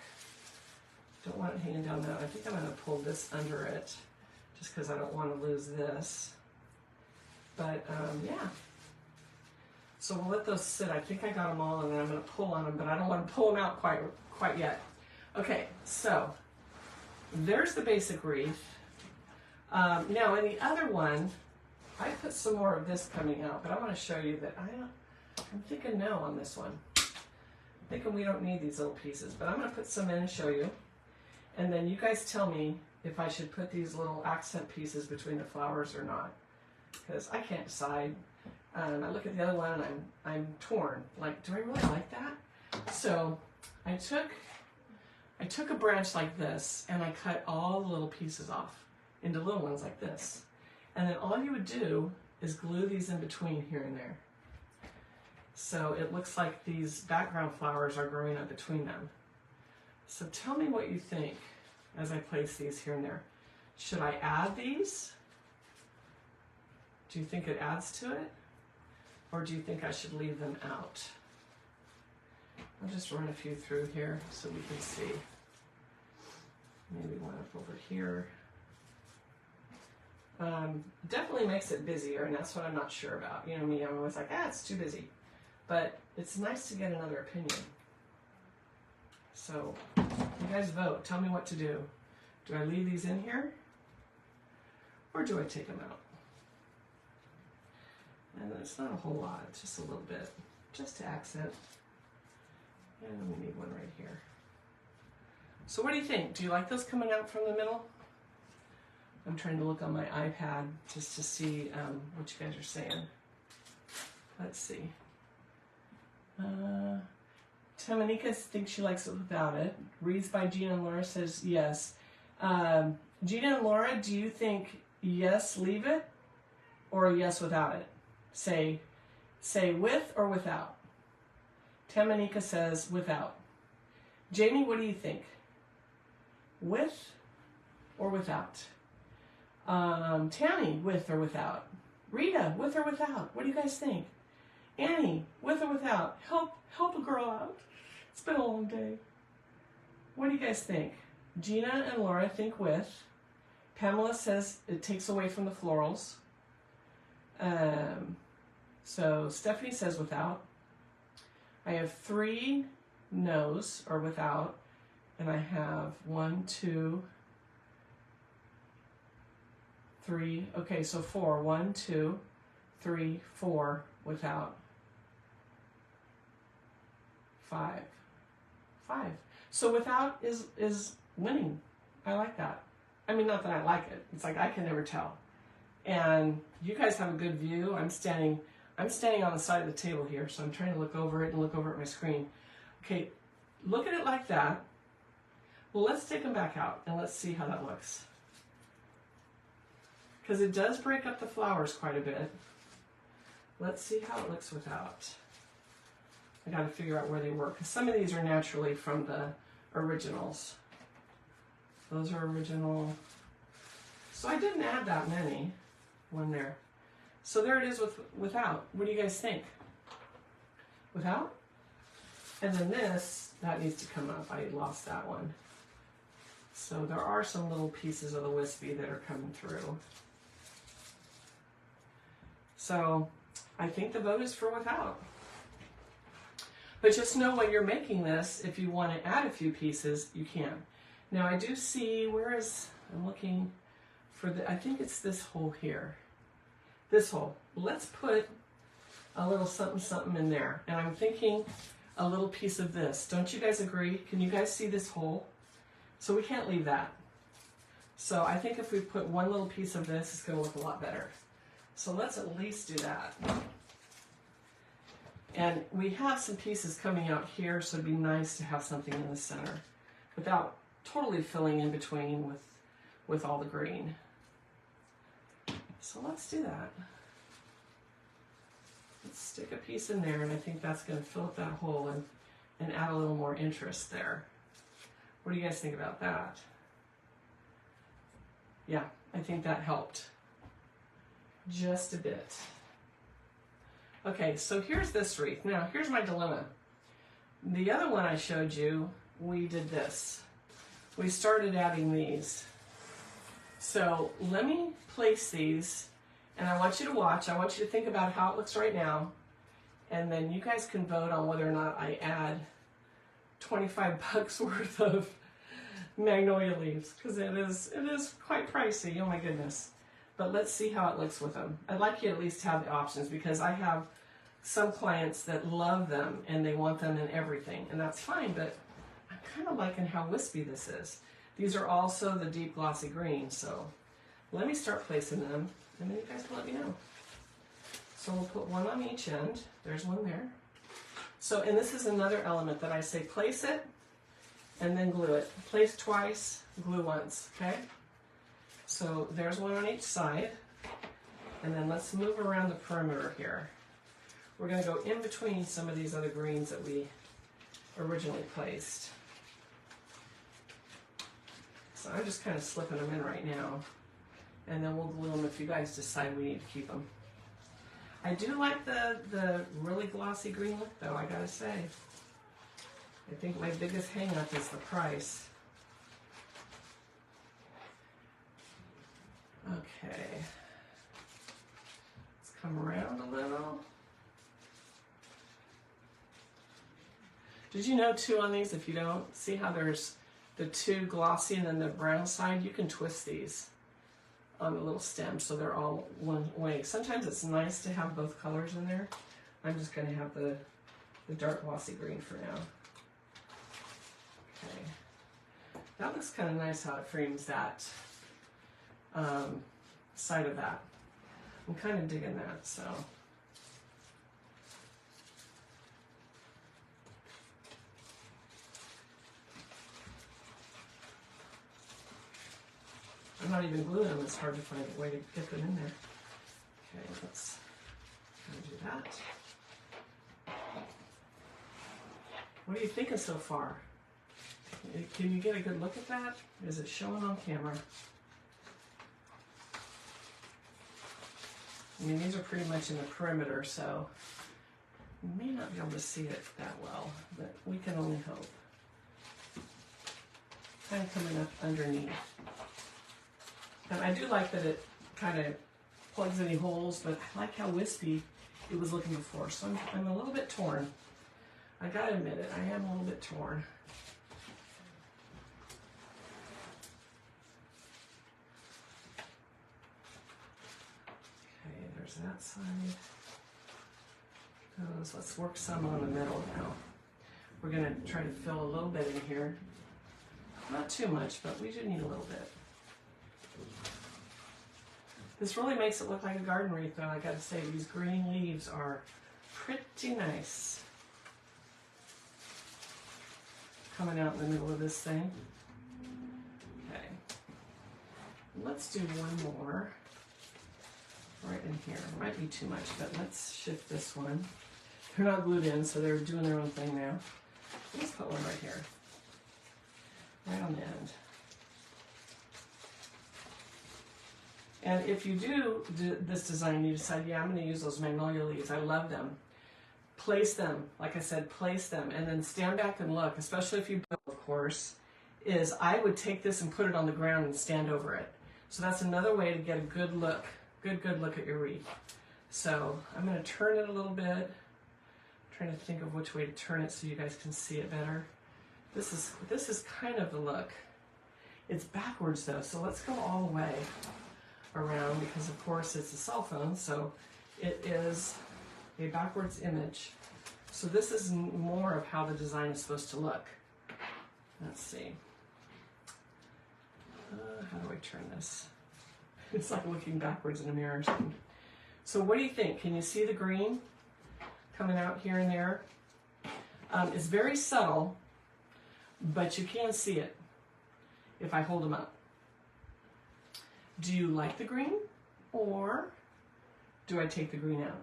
Don't want it hanging down though. I think I'm gonna pull this under it just because I don't want to lose this. But yeah. So we'll let those sit. I think I got them all, and then I'm gonna pull on them, but I don't want to pull them out quite yet. Okay, so there's the basic wreath. Now in the other one, I put some more of this coming out, but I want to show you that I'm thinking no on this one. I'm thinking we don't need these little pieces, but I'm going to put some in and show you. And then you guys tell me if I should put these little accent pieces between the flowers or not, because I can't decide. I look at the other one and I'm torn. Like, do I really like that? So I took a branch like this and I cut all the little pieces off into little ones like this. And then all you would do is glue these in between here and there. So it looks like these background flowers are growing up between them. So tell me what you think as I place these here and there. Should I add these? Do you think it adds to it? Or do you think I should leave them out? I'll just run a few through here so we can see. Maybe one up over here. Definitely makes it busier, and that's what I'm not sure about. You know me, I'm always like, it's too busy. But it's nice to get another opinion. So, you guys vote. Tell me what to do. Do I leave these in here? Or do I take them out? And it's not a whole lot, it's just a little bit, just to accent. And we need one right here. So what do you think? Do you like those coming out from the middle? I'm trying to look on my iPad just to see what you guys are saying. Let's see. Tamanika thinks she likes it without it. Reads by Gina and Laura says yes. Gina and Laura, do you think yes, leave it, or yes without it? Say with or without. Tamanika says without. Jamie, what do you think? With or without? Tammy, with or without? Rita, with or without? What do you guys think? Annie, with or without? Help a girl out. It's been a long day. What do you guys think? Gina and Laura think with. Pamela says it takes away from the florals. So Stephanie says without. I have 3 no's or without, and I have 1, 2, 3. Okay, so 4. 1, 2, 3, 4 without. 5. So without is winning. I like that. I mean, not that I like it. It's like I can never tell. And you guys have a good view. I'm standing on the side of the table here, so I'm trying to look over it and look over at my screen. Okay, look at it like that. Well, let's take them back out and let's see how that looks. Because it does break up the flowers quite a bit. Let's see how it looks without. I got to figure out where they were, because some of these are naturally from the originals. Those are original. So I didn't add that many. One there. So there it is without. What do you guys think? Without? And then this that needs to come up. I lost that one. So there are some little pieces of the wispy that are coming through. So I think the vote is for without. But just know when you're making this, if you want to add a few pieces, you can. Now I do see, I'm looking for I think it's this hole here. This hole. Let's put a little something something in there. And I'm thinking a little piece of this. Don't you guys agree? Can you guys see this hole? So we can't leave that. So I think if we put one little piece of this, it's going to look a lot better. So let's at least do that. And we have some pieces coming out here, so it'd be nice to have something in the center without totally filling in between with all the green. So let's do that. Let's stick a piece in there, and I think that's going to fill up that hole and add a little more interest there. What do you guys think about that? Yeah, I think that helped just a bit. Okay, so here's this wreath. Now, here's my dilemma. The other one I showed you, we did this. We started adding these. So let me place these, and I want you to watch. I want you to think about how it looks right now, and then you guys can vote on whether or not I add 25 bucks worth of magnolia leaves, because it is quite pricey. Oh my goodness. But let's see how it looks with them. I'd like you to at least have the options, because I have some clients that love them and they want them in everything, and that's fine, but I'm kind of liking how wispy this is. These are also the deep glossy green, so let me start placing them, and then you guys can let me know. So we'll put one on each end. There's one there. So, and this is another element that I say place it and then glue it. Place twice, glue once, okay? So there's one on each side, and then let's move around the perimeter here. We're going to go in between some of these other greens that we originally placed. So I'm just kind of slipping them in right now, and then we'll glue them if you guys decide we need to keep them. I do like the really glossy green look, though, I gotta say. I think my biggest hang-up is the price. Okay. Let's come around a little. Did you know, too, on these, if you don't, see how there's the two glossy and then the brown side? You can twist these on the little stem so they're all one way. Sometimes it's nice to have both colors in there. I'm just going to have the dark glossy green for now. Okay. That looks kind of nice how it frames that side of that. I'm kind of digging that, so. I'm not even gluing them, it's hard to find a way to get them in there. Okay, let's do that. What are you thinking so far? Can you get a good look at that? Is it showing on camera? I mean, these are pretty much in the perimeter, so you may not be able to see it that well, but we can only hope. Kind of coming up underneath. And I do like that it kind of plugs any holes, but I like how wispy it was looking before. So I'm a little bit torn. I gotta admit it, I am a little bit torn. Okay, there's that side. Let's work some on the middle now. We're gonna try to fill a little bit in here. Not too much, but we do need a little bit. This really makes it look like a garden wreath, though. I gotta say, these green leaves are pretty nice. Coming out in the middle of this thing. Okay. Let's do one more. Right in here. Might be too much, but let's shift this one. They're not glued in, so they're doing their own thing now. Let's put one right here. Right on the end. And if you do this design, you decide, yeah, I'm going to use those magnolia leaves. I love them. place them, like I said, place them, and then stand back and look, especially if you build, of course, is I would take this and put it on the ground and stand over it. So that's another way to get a good look, good look at your wreath. So I'm going to turn it a little bit. I'm trying to think of which way to turn it so you guys can see it better. This is kind of the look. It's backwards though, so let's go all the way around because of course it's a cell phone, so it is a backwards image. So this is more of how the design is supposed to look. Let's see. How do I turn this? It's like looking backwards in a mirror or something. So what do you think? Can you see the green coming out here and there? It's very subtle, but you can see it if I hold them up. Do you like the green, or do I take the green out?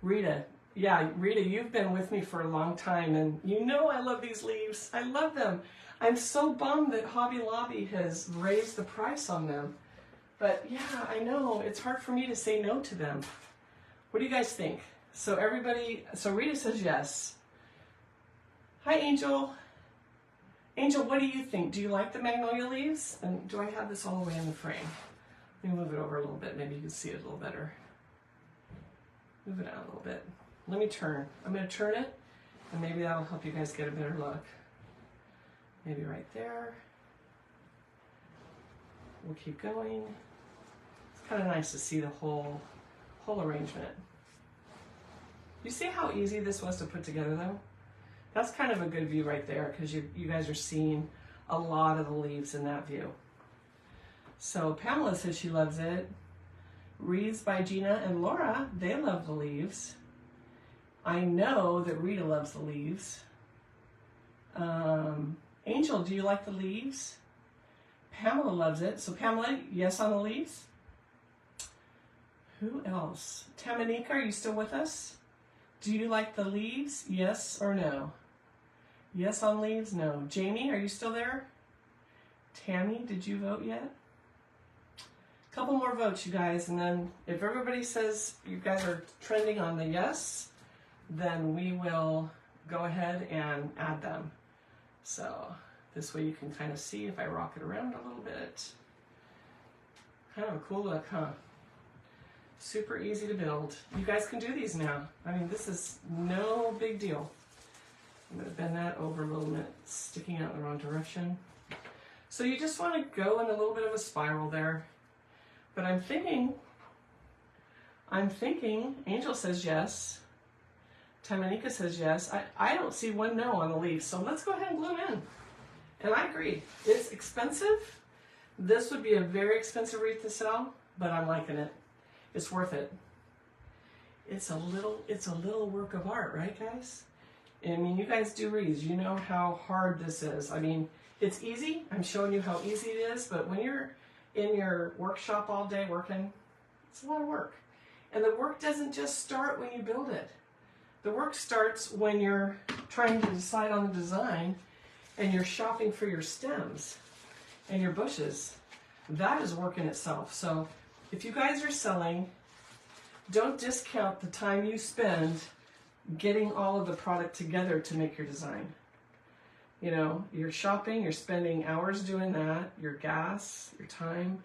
Rita, yeah, Rita, you've been with me for a long time, and you know I love these leaves. I love them. I'm so bummed that Hobby Lobby has raised the price on them. But yeah, I know, it's hard for me to say no to them. What do you guys think? So everybody, so Rita says yes. Hi, Angel. Angel, what do you think? Do you like the magnolia leaves? And do I have this all the way in the frame? Let me move it over a little bit. Maybe you can see it a little better. Move it out a little bit. Let me turn. I'm going to turn it, and maybe that'll help you guys get a better look. Maybe right there. We'll keep going. It's kind of nice to see the whole arrangement. You see how easy this was to put together though? That's kind of a good view right there because you guys are seeing a lot of the leaves in that view. So Pamela says she loves it. Wreaths by Gina and Laura, they love the leaves. I know that Rita loves the leaves. Angel, do you like the leaves? Pamela loves it. So Pamela, yes on the leaves? Who else? Tamanika, are you still with us? Do you like the leaves? Yes or no? Yes on leaves? No. Jamie, are you still there? Tammy, did you vote yet? A couple more votes, you guys, and then if everybody says you guys are trending on the yes, then we will go ahead and add them. So this way you can kind of see if I rock it around a little bit. Kind of a cool look, huh? Super easy to build. You guys can do these now. I mean, this is no big deal. I'm going to bend that over a little bit, sticking out in the wrong direction. So you just want to go in a little bit of a spiral there. But I'm thinking, Angel says yes. Tamanika says yes. I don't see one no on the leaf, so let's go ahead and glue them in. And I agree, it's expensive. This would be a very expensive wreath to sell, but I'm liking it. It's worth it. It's a little work of art, right, guys? I mean, you guys do wreaths. You know how hard this is. I mean, it's easy. I'm showing you how easy it is, but when you're in your workshop all day working, it's a lot of work. And the work doesn't just start when you build it. The work starts when you're trying to decide on the design and you're shopping for your stems and your bushes. That is work in itself. So if you guys are selling, don't discount the time you spend getting all of the product together to make your design. You know, you're shopping, you're spending hours doing that, your gas, your time.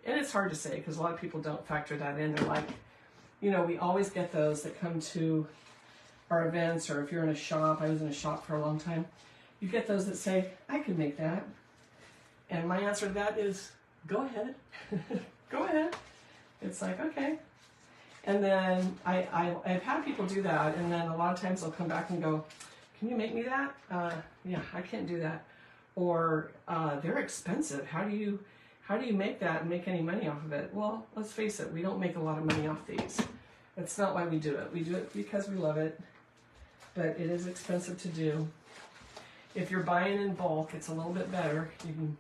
And it's hard to say because a lot of people don't factor that in. They're like, you know, we always get those that come to our events, or if you're in a shop, I was in a shop for a long time, you get those that say, I could make that. And my answer to that is, go ahead. Go ahead. It's like, okay. And then I've had people do that, and then a lot of times they'll come back and go, can you make me that? Yeah, I can't do that. Or they're expensive. How do you make that and make any money off of it? Well, let's face it, we don't make a lot of money off these. That's not why we do it. We do it because we love it, but it is expensive to do. If you're buying in bulk, it's a little bit better. You can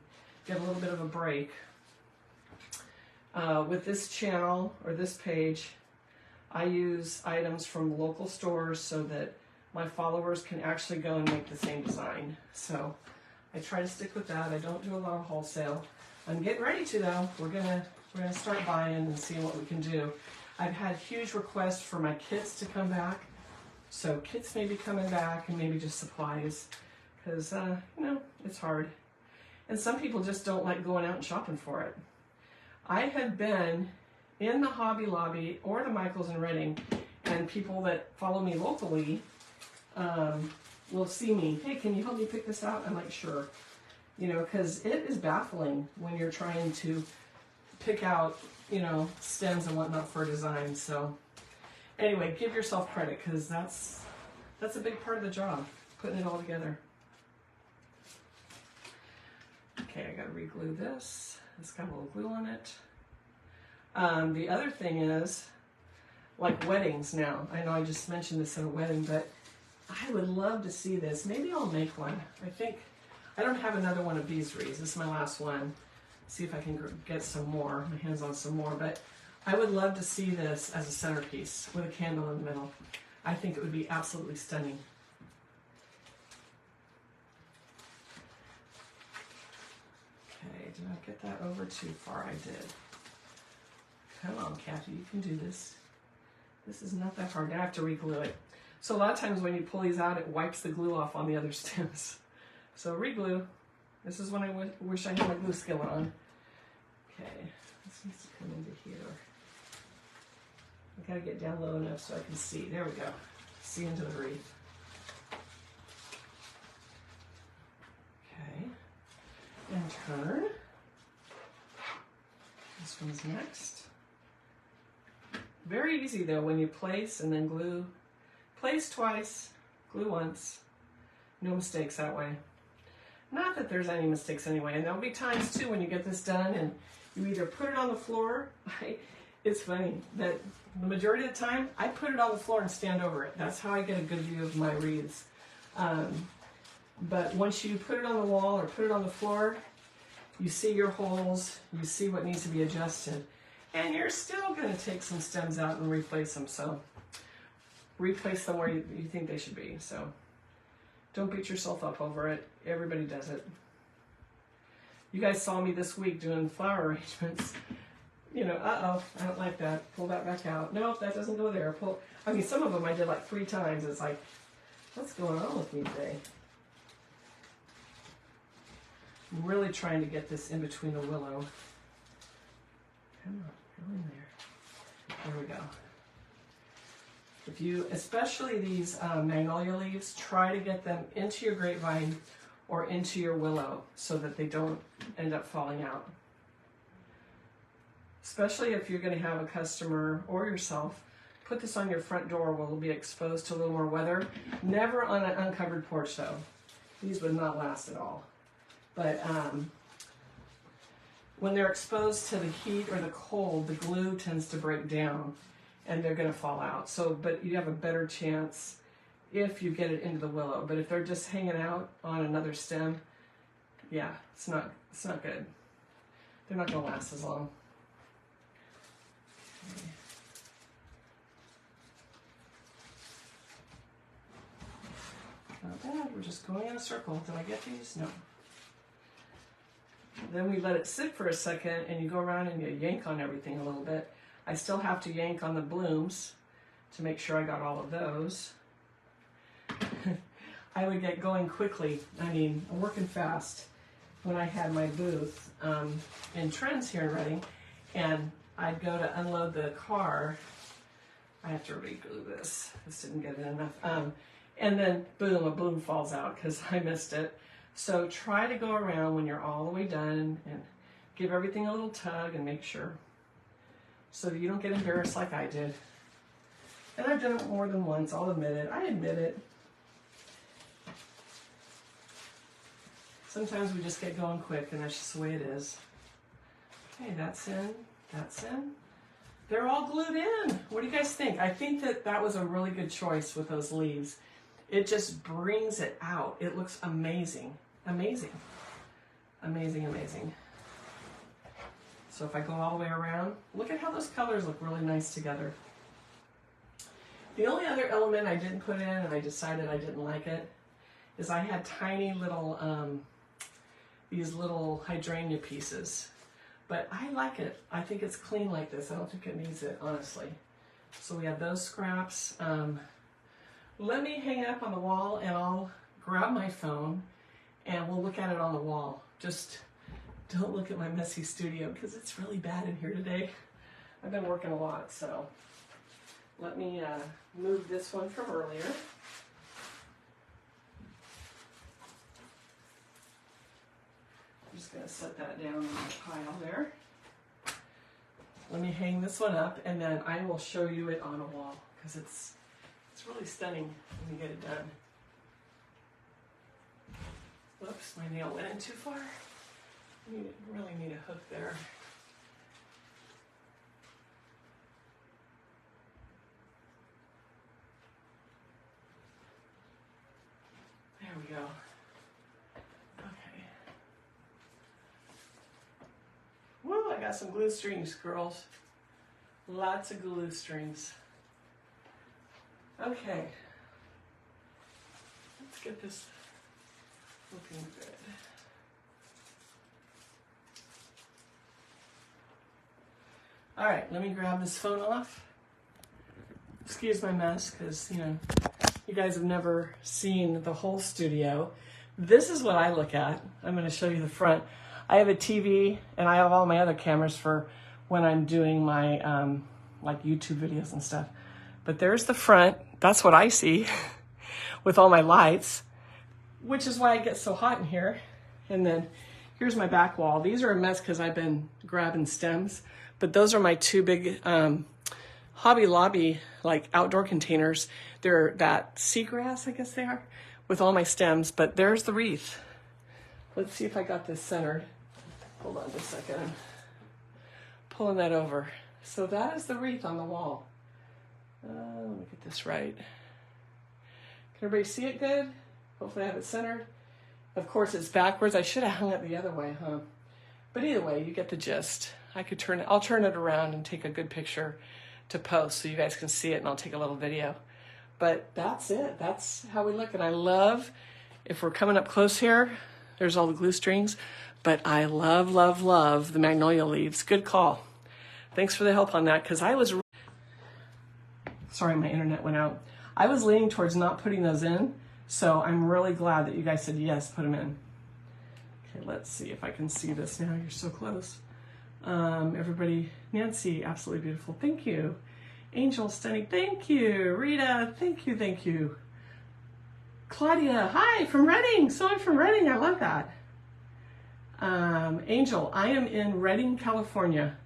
get a little bit of a break. With this channel or this page, I use items from local stores so that my followers can actually go and make the same design. So I try to stick with that. I don't do a lot of wholesale. I'm getting ready to though. We're gonna start buying and see what we can do. I've had huge requests for my kits to come back. So kits may be coming back, and maybe just supplies, because, you know, it's hard. And some people just don't like going out and shopping for it. I have been in the Hobby Lobby or the Michaels in Reading, and people that follow me locally will see me, hey, can you help me pick this out? I'm like, sure. You know, because it is baffling when you're trying to pick out, you know, stems and whatnot for a design. So anyway, give yourself credit, because that's a big part of the job, putting it all together. Okay, I gotta re-glue this. It's got a little glue on it. The other thing is, like weddings now. I know I just mentioned this at a wedding, but I would love to see this. Maybe I'll make one. I think, I don't have another one of these wreaths. This is my last one. See if I can get some more, my hands on some more. But I would love to see this as a centerpiece with a candle in the middle. I think it would be absolutely stunning. Okay, did I get that over too far? I did. Come on, Kathy, you can do this. This is not that hard. Now I have to re-glue it. So a lot of times when you pull these out, it wipes the glue off on the other stems. So re-glue. This is when I wish I had my glue skillet on. Okay, this needs to come into here. I gotta get down low enough so I can see. There we go. See into the wreath. Okay, and turn. This one's next. Very easy though when you place and then glue. Place twice, glue once. No mistakes that way. Not that there's any mistakes anyway, and there'll be times too when you get this done and you either put it on the floor. It's funny that the majority of the time I put it on the floor and stand over it. That's how I get a good view of my wreaths. But once you put it on the wall or put it on the floor, you see your holes, you see what needs to be adjusted, and you're still going to take some stems out and replace them. So replace them where you think they should be. So don't beat yourself up over it. Everybody does it. You guys saw me this week doing flower arrangements. You know, uh-oh, I don't like that. Pull that back out. Nope, that doesn't go there. Pull. I mean, some of them I did like 3 times. It's like, what's going on with me today? I'm really trying to get this in between the willow. Come on, go in there. There we go. If you, especially these magnolia leaves, try to get them into your grapevine or into your willow so that they don't end up falling out. Especially if you're going to have a customer or yourself, put this on your front door where it'll be exposed to a little more weather. Never on an uncovered porch though. These would not last at all. But when they're exposed to the heat or the cold, the glue tends to break down and they're going to fall out. So, but you have a better chance if you get it into the willow. But if they're just hanging out on another stem, yeah, it's not good. They're not going to last as long. Okay. Not bad. We're just going in a circle. Did I get these? No. Then we let it sit for a second and you go around and you yank on everything a little bit. I still have to yank on the blooms to make sure I got all of those. I would get going quickly. I mean, I'm working fast when I had my booth in Trends here in Reading, and I'd go to unload the car. I have to re-glue this. This didn't get it enough. And then, boom, a bloom falls out because I missed it. So try to go around when you're all the way done and give everything a little tug and make sure so that you don't get embarrassed like I did. And I've done it more than once, I'll admit it. I admit it. Sometimes we just get going quick and that's just the way it is. Okay, that's in, that's in. They're all glued in. What do you guys think? I think that that was a really good choice with those leaves. It just brings it out. It looks amazing. Amazing. Amazing, amazing. So if I go all the way around, look at how those colors look really nice together. The only other element I didn't put in, and I decided I didn't like it, is I had tiny little, these little hydrangea pieces. But I like it. I think it's clean like this. I don't think it needs it, honestly. So we have those scraps. Let me hang it up on the wall and I'll grab my phone and we'll look at it on the wall. Just don't look at my messy studio because it's really bad in here today. I've been working a lot, so let me move this one from earlier. I'm just going to set that down in the pile there. Let me hang this one up and then I will show you it on a wall because it's really stunning when you get it done. Whoops, my nail went in too far. Really need a hook there. There we go. Okay. Woo, I got some glue strings, girls. Lots of glue strings. Okay. Let's get this looking good. All right, let me grab this phone off. Excuse my mess, because, you guys have never seen the whole studio. This is what I look at. I'm going to show you the front. I have a TV, and I have all my other cameras for when I'm doing my like YouTube videos and stuff. But there's the front. That's what I see with all my lights, which is why it gets so hot in here. And then here's my back wall. These are a mess because I've been grabbing stems, but those are my two big Hobby Lobby like outdoor containers. They're that seagrass, I guess they are, with all my stems. But there's the wreath. Let's see if I got this centered. Hold on just a second. I'm pulling that over. So that is the wreath on the wall. Let me get this right. Can everybody see it good? Hopefully I have it centered. Of course it's backwards. I should have hung it the other way, huh? But either way, you get the gist. I'll turn it around and take a good picture to post so you guys can see it, and I'll take a little video. But that's it. That's how we look. And I love, if we're coming up close here, there's all the glue strings, but I love, love, love the magnolia leaves. Good call. Thanks for the help on that, because I was, sorry, my internet went out. I was leaning towards not putting those in, so I'm really glad that you guys said yes, put them in. Okay, let's see if I can see this now. You're so close. Everybody, Nancy, absolutely beautiful. Thank you. Angel, stunning. Thank you. Rita, thank you, thank you. Claudia, hi, from Redding. Someone from Redding, I love that. Angel, I am in Redding, California.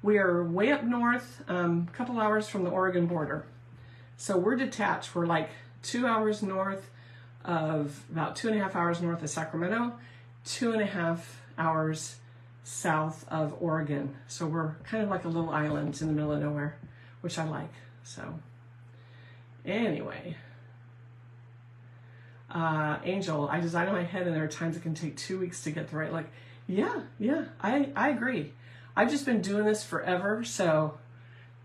We are way up north, a couple hours from the Oregon border. So we're detached. We're like 2 hours north of, about 2.5 hours north of Sacramento, 2.5 hours south of Oregon. So we're kind of like a little island in the middle of nowhere, which I like. So anyway, Angel, I designed in my head and there are times it can take 2 weeks to get the right look. Yeah, I agree. I've just been doing this forever, so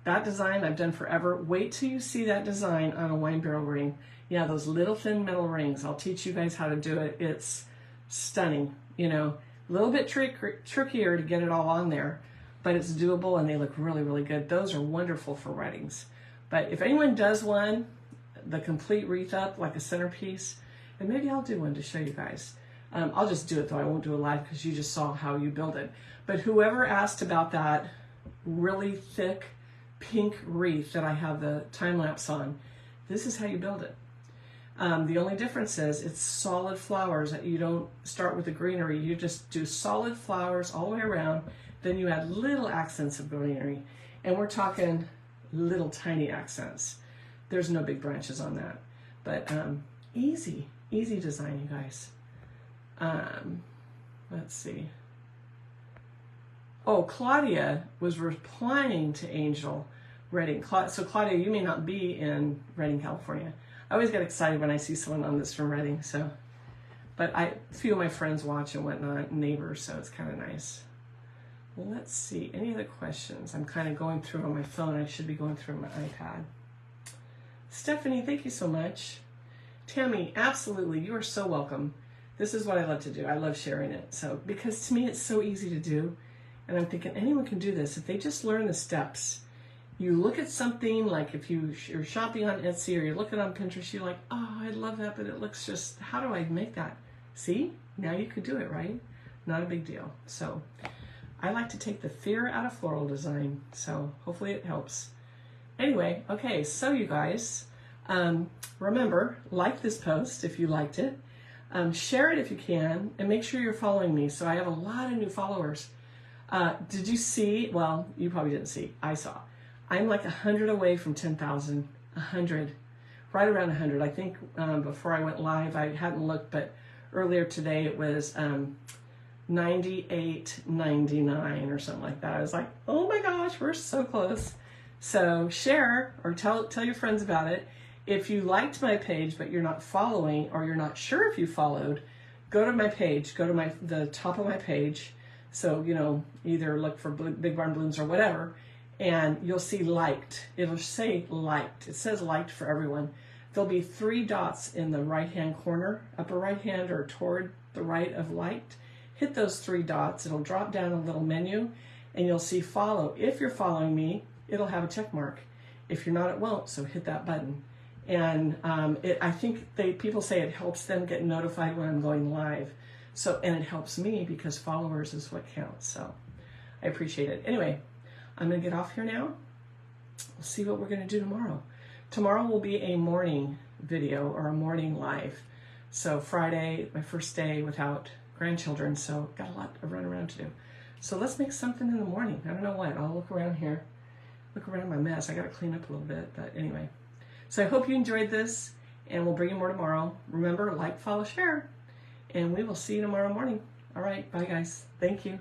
that design I've done forever. Wait till you see that design on a wine barrel ring. Yeah, those little thin metal rings. I'll teach you guys how to do it. It's stunning, a little bit trickier to get it all on there, but it's doable and they look really, really good. Those are wonderful for weddings. But if anyone does one, the complete wreath up, like a centerpiece, and maybe I'll do one to show you guys. I'll just do it though. I won't do it live because you just saw how you build it. But whoever asked about that really thick pink wreath that I have the time lapse on, this is how you build it. The only difference is it's solid flowers. You don't start with the greenery. You just do solid flowers all the way around. Then you add little accents of greenery. And we're talking little tiny accents. There's no big branches on that. But easy design, you guys. Let's see. Oh, Claudia was replying to Angel Redding. So Claudia, you may not be in Redding, California. I always get excited when I see someone on this from Redding. So, but a few of my friends watch and whatnot, neighbors, so it's kind of nice. Well, let's see. Any other questions? I'm kind of going through on my phone. I should be going through on my iPad. Stephanie, thank you so much. Tammy, absolutely. You are so welcome. This is what I love to do. I love sharing it. So, because to me, it's so easy to do. And I'm thinking anyone can do this. If they just learn the steps, you look at something, like if you're shopping on Etsy or you're looking on Pinterest, you're like, oh, I love that, but it looks just, how do I make that? See, now you could do it, right? Not a big deal. So I like to take the fear out of floral design. So hopefully it helps. Anyway, okay, so you guys, remember, like this post if you liked it. Share it if you can, and make sure you're following me. So I have a lot of new followers. Did you see? Well, you probably didn't see. I saw. I'm like 100 away from 10,000. 100, right around 100. I think before I went live, I hadn't looked, but earlier today it was 98.99 or something like that. I was like, oh my gosh, we're so close. So share or tell your friends about it. If you liked my page but you're not following, or you're not sure if you followed, go to my page. Go to the top of my page. So, you know, either look for Big Barn Blooms or whatever, and you'll see liked. It'll say liked. It says liked for everyone. There'll be 3 dots in the right-hand corner, upper right-hand or toward the right of liked. Hit those 3 dots. It'll drop down a little menu, and you'll see follow. If you're following me, it'll have a check mark. If you're not, it won't, so hit that button. And I think people say it helps them get notified when I'm going live. So, and it helps me because followers is what counts. So I appreciate it. Anyway, I'm going to get off here now. We'll see what we're going to do tomorrow. Tomorrow will be a morning video or a morning live. So Friday, my first day without grandchildren, so got a lot of run around to do. So let's make something in the morning. I don't know what. I'll look around here. Look around my mess. I got to clean up a little bit, but anyway. So I hope you enjoyed this, and we'll bring you more tomorrow. Remember, like, follow, share, and we will see you tomorrow morning. All right, bye guys. Thank you.